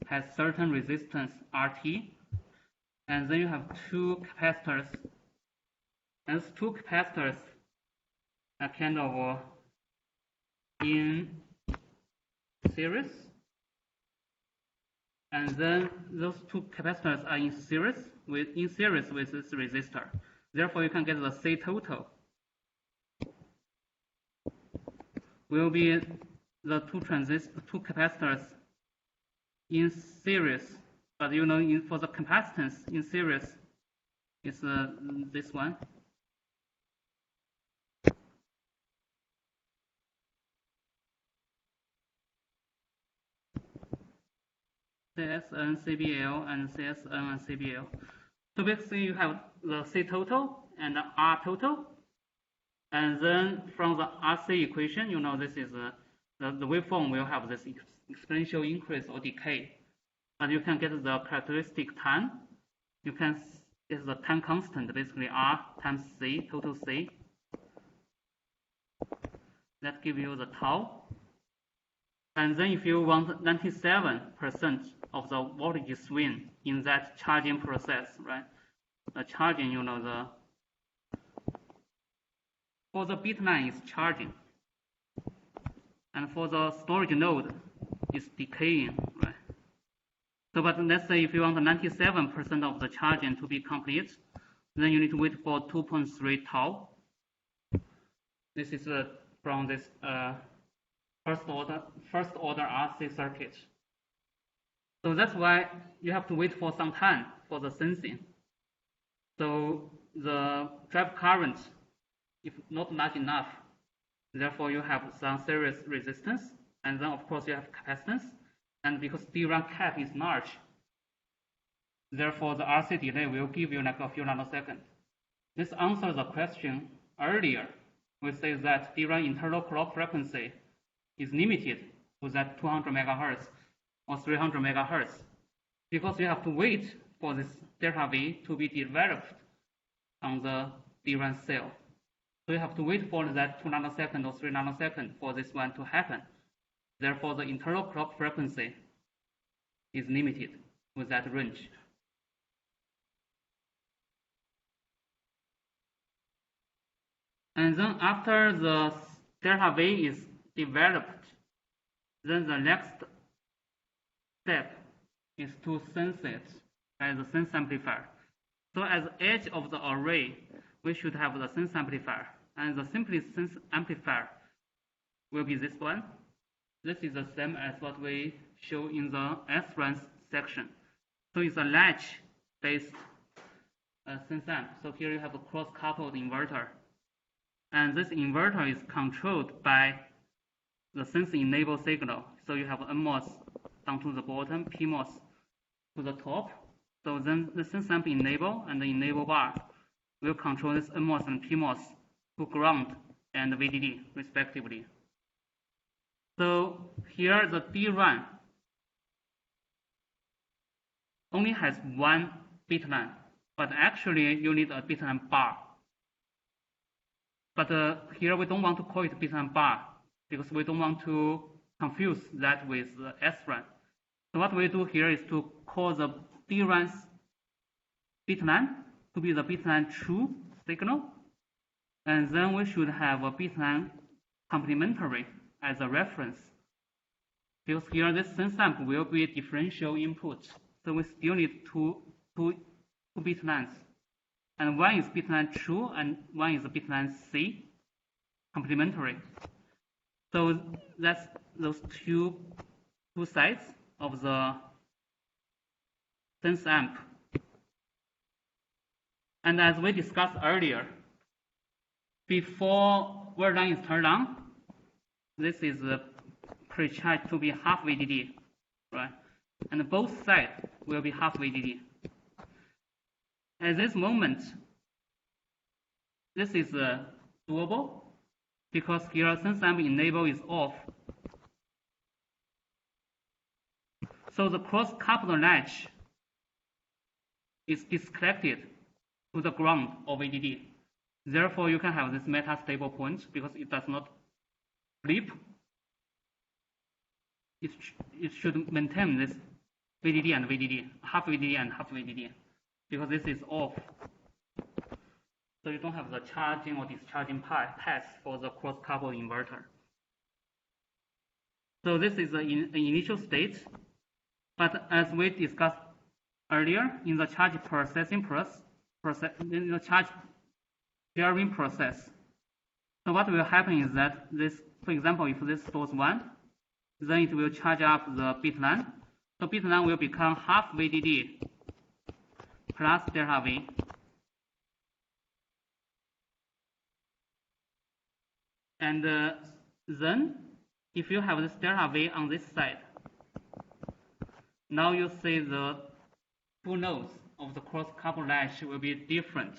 has certain resistance RT. And then you have two capacitors. And these two capacitors are kind of in series. And then those two capacitors are in series with this resistor. Therefore, you can get the C total will be the two capacitors in series. But you know, for the capacitance in series, it's this one. CSN, CBL, and CSN and CBL. So basically, you have the C total and the R total. And then from the RC equation, you know this is the waveform will have this exponential increase or decay. But you can get the characteristic time. You can get the time constant, basically R times C, total C. That gives you the tau. And then if you want 97% of the voltage swing in that charging process, right? The charging, you know, for the bit line is charging. And for the storage node, it's decaying, right? So, but let's say if you want 97% of the charging to be complete, then you need to wait for 2.3 tau. This is from this first order RC circuit. So that's why you have to wait for some time for the sensing. So the drive current, if not large enough, therefore you have some series resistance, and then of course you have capacitance, and because DRAM cap is large, therefore the RC delay will give you like a few nanoseconds. This answers the question earlier. We say that DRAM internal clock frequency is limited to that 200 megahertz or 300 megahertz, because you have to wait for this delta V to be developed on the DRAM cell. So you have to wait for that 2 nanosecond or 3 nanosecond for this one to happen. Therefore, the internal clock frequency is limited with that range. And then after the delta V is developed, then the next step is to sense it by the sense amplifier. So as edge of the array, we should have the sense amplifier. And the simplest sense amplifier will be this one. This is the same as what we show in the S-RANS section. So it's a latch-based sense amp. So here you have a cross-coupled inverter. And this inverter is controlled by the sense enable signal. So you have NMOS down to the bottom, PMOS to the top. So then the sense amp enable and the enable bar will control this NMOS and PMOS to ground and VDD respectively. So here the DRAM only has one bit line, but actually you need a bit line bar. But here we don't want to call it bitline bar because we don't want to confuse that with SRAM. So what we do here is to call the DRAM's bitline to be the bitline true signal, and then we should have a bitline complementary as a reference. Because here this sense amp will be differential input, so we still need two bitlines. And one is bitline true and one is bitline C complementary. So that's those two sides of the sense amp. And as we discussed earlier, before word line is turned on, this is pre-charged to be half VDD, right? And both sides will be half VDD. At this moment, this is doable because here sense amp enable is off. So the cross-coupled latch is disconnected to the ground of VDD. Therefore, you can have this metastable point because it does not flip. It should maintain this VDD and VDD, half VDD and half VDD, because this is off. So you don't have the charging or discharging path for the cross-coupled inverter. So this is an initial state. But as we discussed earlier, in the charge processing in the charge pairing process, so what will happen is that this, for example, if this stores 1, then it will charge up the bitline. So bitline will become half VDD plus delta V. And then, if you have this delta V on this side, now you see the two nodes of the cross-coupled latch will be different.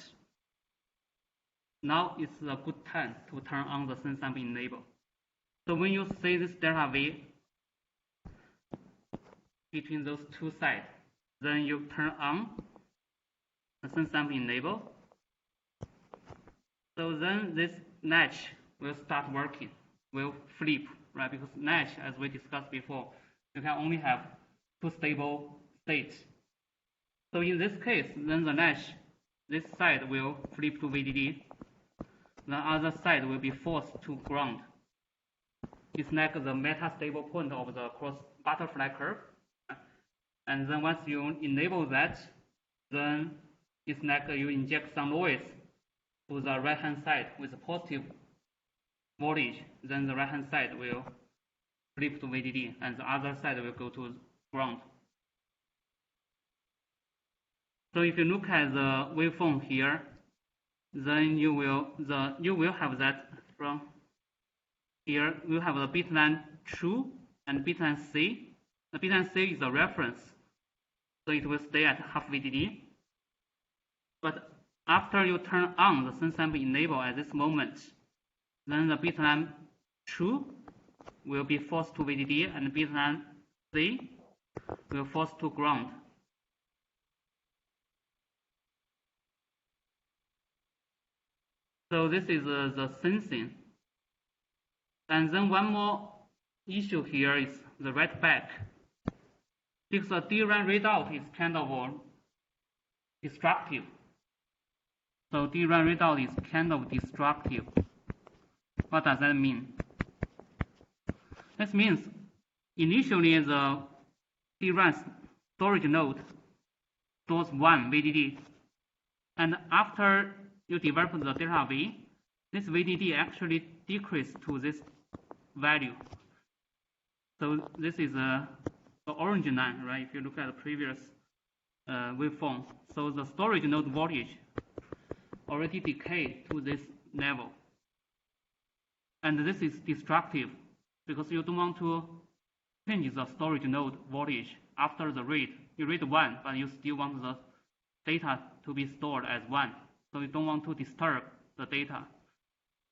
Now it's a good time to turn on the sense amp enable. So when you see this delta V between those two sides, then you turn on the sense amp enable. So then this latch will start working, will flip, right? Because latch, as we discussed before, you can only have two stable states. So in this case, then the latch, this side will flip to VDD. The other side will be forced to ground. It's like the metastable point of the cross butterfly curve. And then once you enable that, then it's like you inject some noise to the right-hand side with a positive voltage. Then the right-hand side will flip to VDD, and the other side will go to ground. So if you look at the waveform here, then you will have that from here. You have the bitline true and bitline C. The bitline C is a reference, so it will stay at half VDD. But after you turn on the sense amp enable at this moment, then the bitline true will be forced to VDD, and bitline C will force to ground. So this is the sensing. And then one more issue here is the write back. Because the DRAM readout is kind of destructive. So DRAM readout is kind of destructive. What does that mean? This means initially the DRAM storage node stores 1 VDD. And after you develop the delta V, this VDD actually decreases to this value. So this is the orange line, right? If you look at the previous waveform. So the storage node voltage already decayed to this level. And this is destructive because you don't want to change the storage node voltage after the read. You read 1, but you still want the data to be stored as 1. So you don't want to disturb the data.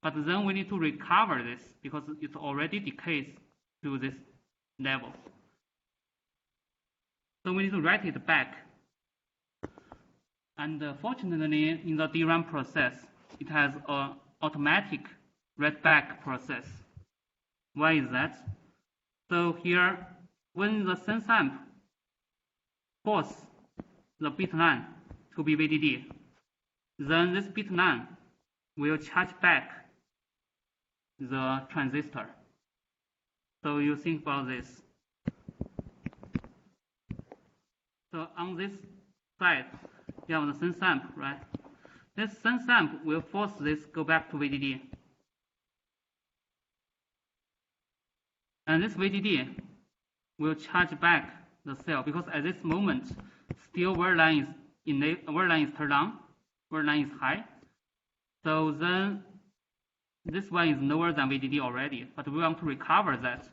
But then we need to recover this because it already decays to this level. So we need to write it back. And fortunately, in the DRAM process, it has a automatic read-back process. Why is that? So here, when the sense amp force the bit line to be VDD, then this bit line will charge back the transistor. So you think about this. So on this side, you have the sense amp, right? This sense amp will force this go back to VDD. And this VDD will charge back the cell because at this moment, still word line is turned on, word line is high. So then this one is lower than VDD already, but we want to recover that.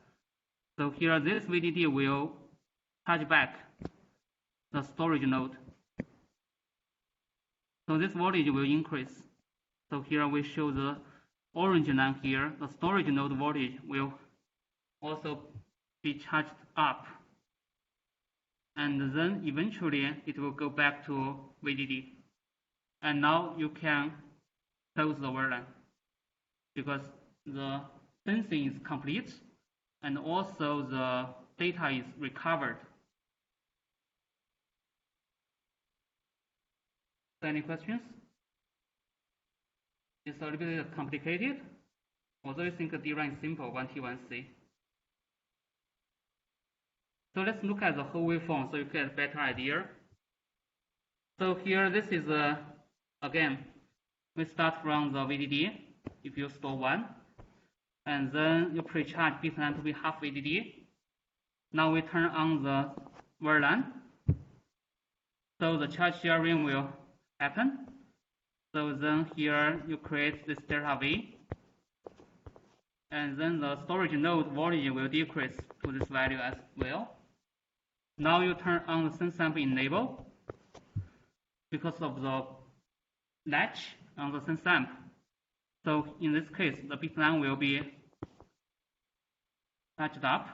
So here this VDD will charge back the storage node. So this voltage will increase. So here we show the orange line here. The storage node voltage will also be charged up. And then eventually it will go back to VDD. And now you can close the word line because the sensing is complete and also the data is recovered. Any questions? It's a little bit complicated, although you think DRAM is simple, 1T, 1C. So let's look at the whole waveform so you get a better idea. So here, this is, again, we start from the VDD, if you store 1, and then you pre-charge bit line to be half VDD. Now we turn on the word line. So the charge sharing will happen. So then here you create this delta V, and then the storage node voltage will decrease to this value as well. Now you turn on the sense amp enable because of the latch on the sense amp. So in this case, the bit line will be latched up,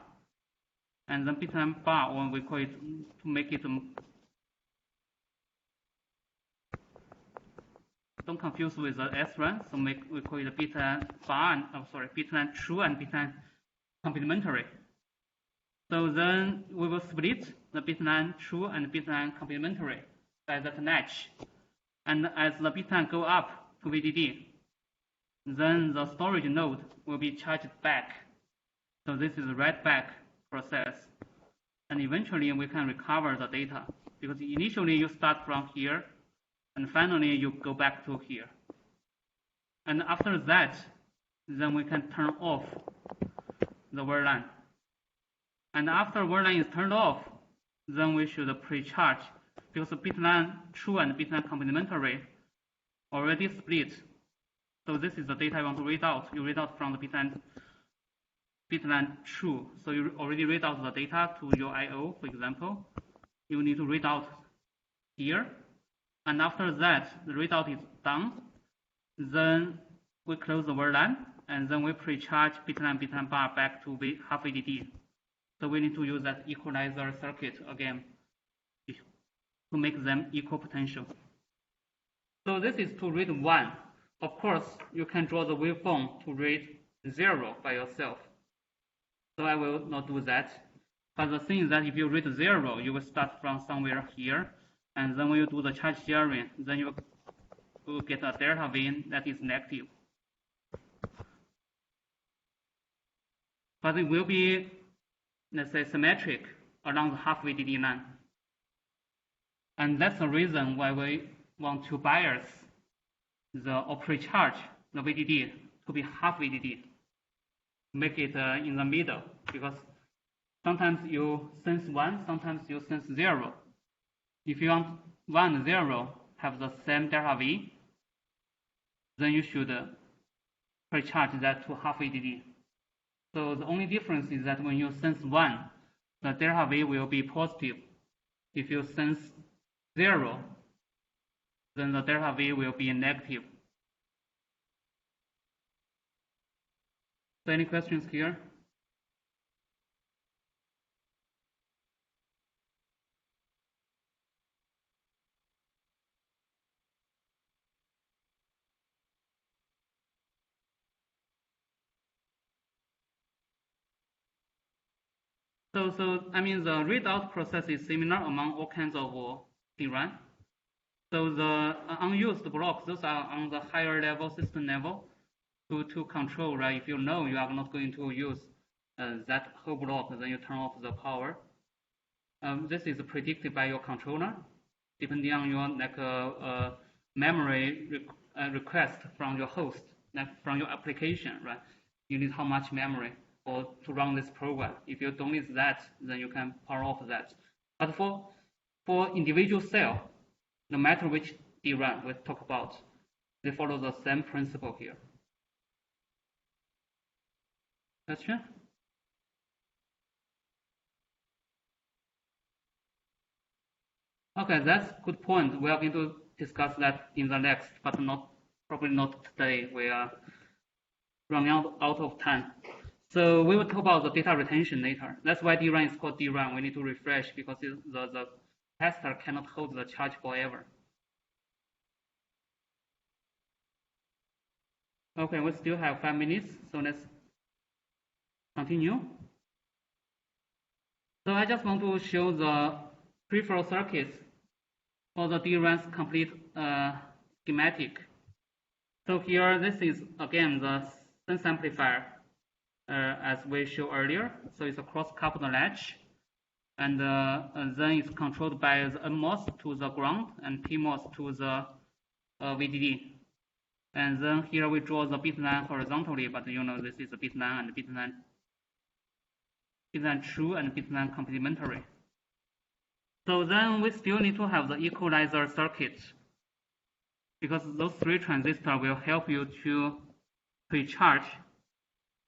and then bit line bar, or we call it to make it. Don't confuse with the SRAM, so we call it bit line bar and bit line true and bit line complementary. So then we will split the bit line true and bit line complementary by that latch. And as the bit line go up to VDD, then the storage node will be charged back. So this is a read back process. And eventually we can recover the data because initially you start from here and finally you go back to here. And after that, then we can turn off the word line. And after word line is turned off, then we should pre-charge because the bit line true and bit line complementary already split. So this is the data you want to read out. You read out from the bit line true. So you already read out the data to your I/O, for example. You need to read out here. And after that, the readout is done. Then we close the word line, and then we pre-charge bit line bar back to half VDD. So we need to use that equalizer circuit again to make them equal potential. So this is to read 1. Of course, you can draw the waveform to read 0 by yourself. So I will not do that. But the thing is that if you read 0, you will start from somewhere here. And then when you do the charge sharing, then you will get a delta V that is negative. But it will be, let's say, symmetric along the half VDD line. And that's the reason why we want to bias or pre-charge the VDD to be half VDD. Make it in the middle, because sometimes you sense 1, sometimes you sense 0. If you want 1 and 0 have the same delta V, then you should pre-charge that to half VDD. So the only difference is that when you sense 1, the delta V will be positive. If you sense 0, then the delta V will be negative. So any questions here? So I mean the readout process is similar among all kinds of DRAM. So the unused blocks, those are on the higher level, system level, to control, right? If you know you are not going to use that whole block, then you turn off the power. This is predicted by your controller, depending on your memory request from your host, like from your application, right? You need how much memory or to run this program. If you don't need that, then you can power off that. But for individual cell, no matter which DRAM we talk about, they follow the same principle here. Question? Okay, that's a good point. We are going to discuss that in the next, but probably not today. We are running out of time. So we will talk about the data retention later. That's why DRAM is called DRAM. We need to refresh because the capacitor cannot hold the charge forever. Okay, we still have 5 minutes, so let's continue. So I just want to show the peripheral circuits for the DRAM's complete schematic. So here, this is again the sense amplifier as we showed earlier. So it's a cross-coupled latch, and then it's controlled by the NMOS to the ground and PMOS to the VDD. And then here we draw the bit line horizontally, but you know this is a bit line and bit line true and bit line complementary. So then we still need to have the equalizer circuit, because those 3 transistors will help you to pre-charge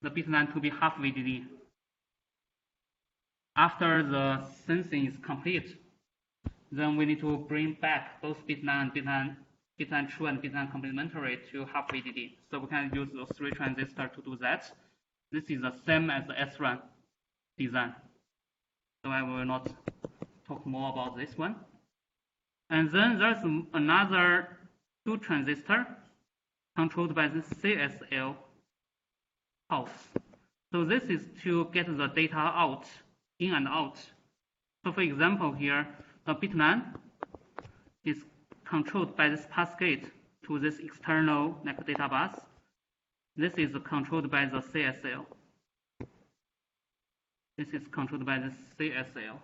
the bit line to be half VDD. After the sensing is complete, then we need to bring back both bit line true and bit line complementary to half VDD. So we can use those 3 transistors to do that. This is the same as the SRAM design. So I will not talk more about this one. And then there's another 2 transistor controlled by the CSL pulse. So this is to get the data out, in and out. So for example here, the bit line is controlled by this pass gate to this external data bus. This is controlled by the CSL. This is controlled by the CSL.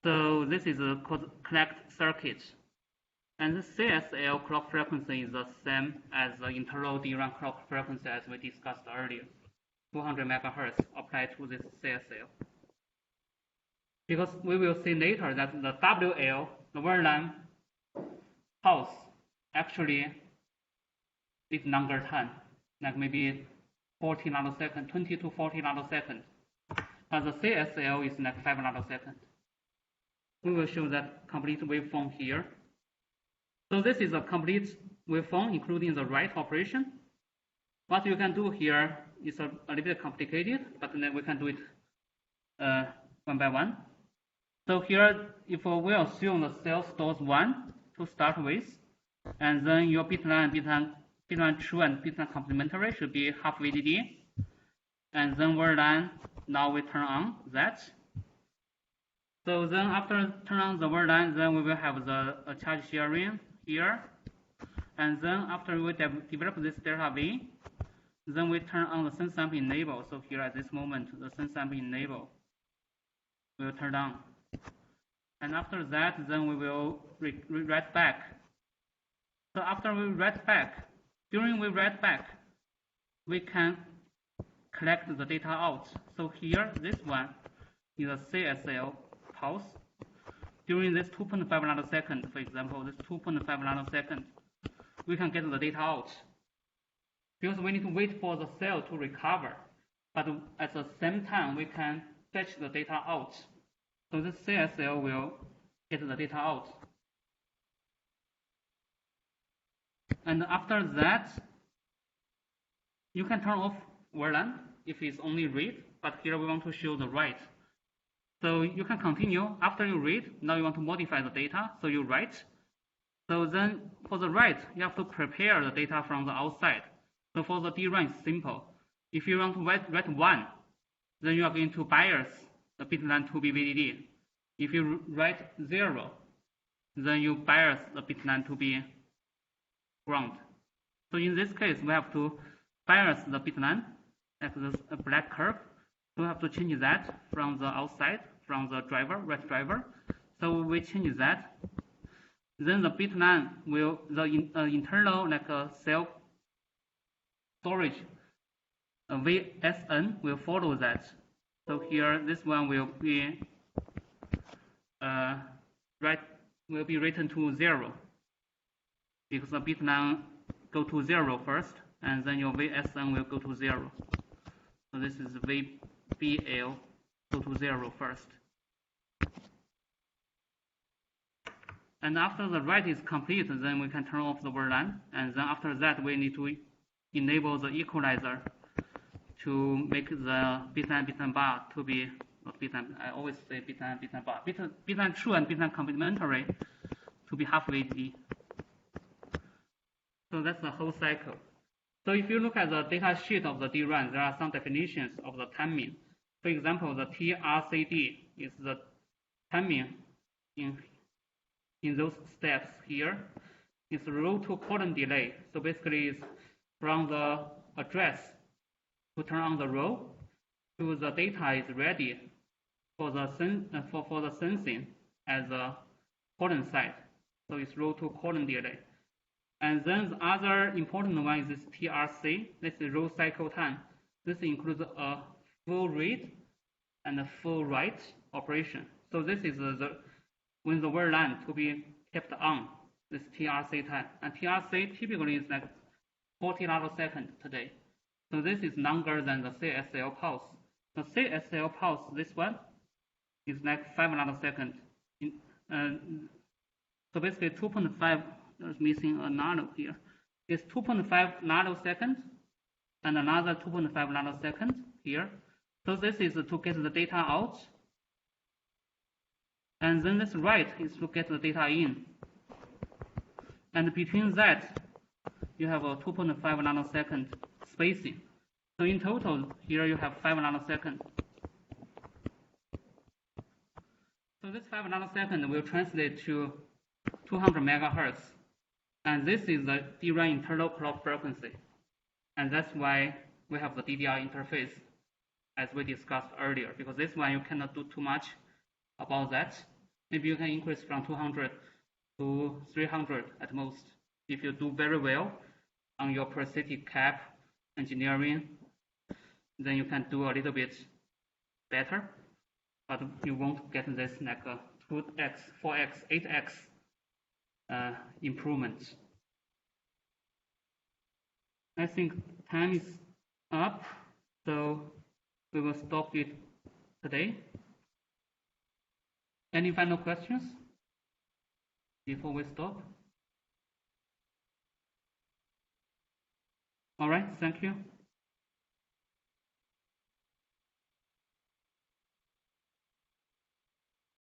So this is a collect circuit. And the CSL clock frequency is the same as the internal DRAM clock frequency as we discussed earlier, 200 MHz applied to this CSL. Because we will see later that the WL, the word line pulse, actually is longer time, like maybe 40 nanosecond, 20 to 40 nanosecond. But the CSL is like 5 nanosecond. We will show that complete waveform here. So this is a complete waveform, including the write operation. What you can do here is a little bit complicated, but then we can do it one by one. So here, if we assume the cell stores 1 to start with, and then your bit line true and bit line complementary should be half VDD, and then word line, now we turn on that. So then after turn on the word line, then we will have the charge sharing here, and then after we develop this delta V, then we turn on the sense sample enable. So here at this moment, the sense sample enable will turn on. And after that, then we will write back. So after we write back, during we write back, we can collect the data out. So here, this one is a CSL pulse. During this 2.5 nanosecond, for example, this 2.5 nanosecond, we can get the data out. Because we need to wait for the cell to recover. But at the same time, we can fetch the data out. So this CSL will get the data out. And after that, you can turn off word line if it's only read, but here we want to show the write. So you can continue. After you read, now you want to modify the data, so you write. So then for the write, you have to prepare the data from the outside. So for the DRAM, it's simple. If you want to write 1, then you are going to bias the bit line to be VDD. If you write 0, then you bias the bit line to be ground. So in this case, we have to bias the bit line like this black curve. So we have to change that from the outside, from the driver, right driver. So we change that. Then the bit line will, the internal like cell storage VSN will follow that. So here, this one will be will be written to 0 because the bit line go to 0 first, and then your VSN will go to 0. So this is VBL go to 0 first. And after the write is complete, then we can turn off the word line. And then after that, we need to enable the equalizer to make the bit-line bar to be, not bit-line, I always say bit-line bar, bit-line true and bit-line complementary to be half VD. So that's the whole cycle. So if you look at the data sheet of the DRAM, there are some definitions of the timing. For example, the TRCD is the timing in those steps here. It's row to colon delay. So basically it's from the address to turn on the row to the data is ready for the sensing at the colon side. So it's row to colon delay. And then the other important one is this TRC. This is row cycle time. This includes a full read and a full write operation. So this is when the word line to be kept on, this TRC time. And TRC typically is like 40 nanoseconds today. So this is longer than the CSL pulse. The CSL pulse, this one, is like 5 nanoseconds. So basically 2.5, there's missing a nano here. It's 2.5 nanoseconds and another 2.5 nanoseconds here. So this is to get the data out. And then this write is to get the data in. And between that, you have a 2.5 nanosecond spacing. So in total, here you have 5 nanoseconds. So this 5 nanosecond will translate to 200 megahertz. And this is the DRAM internal clock frequency. And that's why we have the DDR interface, as we discussed earlier, because this one you cannot do too much about that. Maybe you can increase from 200 to 300 at most. If you do very well on your parasitic cap engineering, then you can do a little bit better, but you won't get this like a 2x, 4x, 8x improvement. I think time is up, so we will stop it today. Any final questions before we stop? All right, thank you.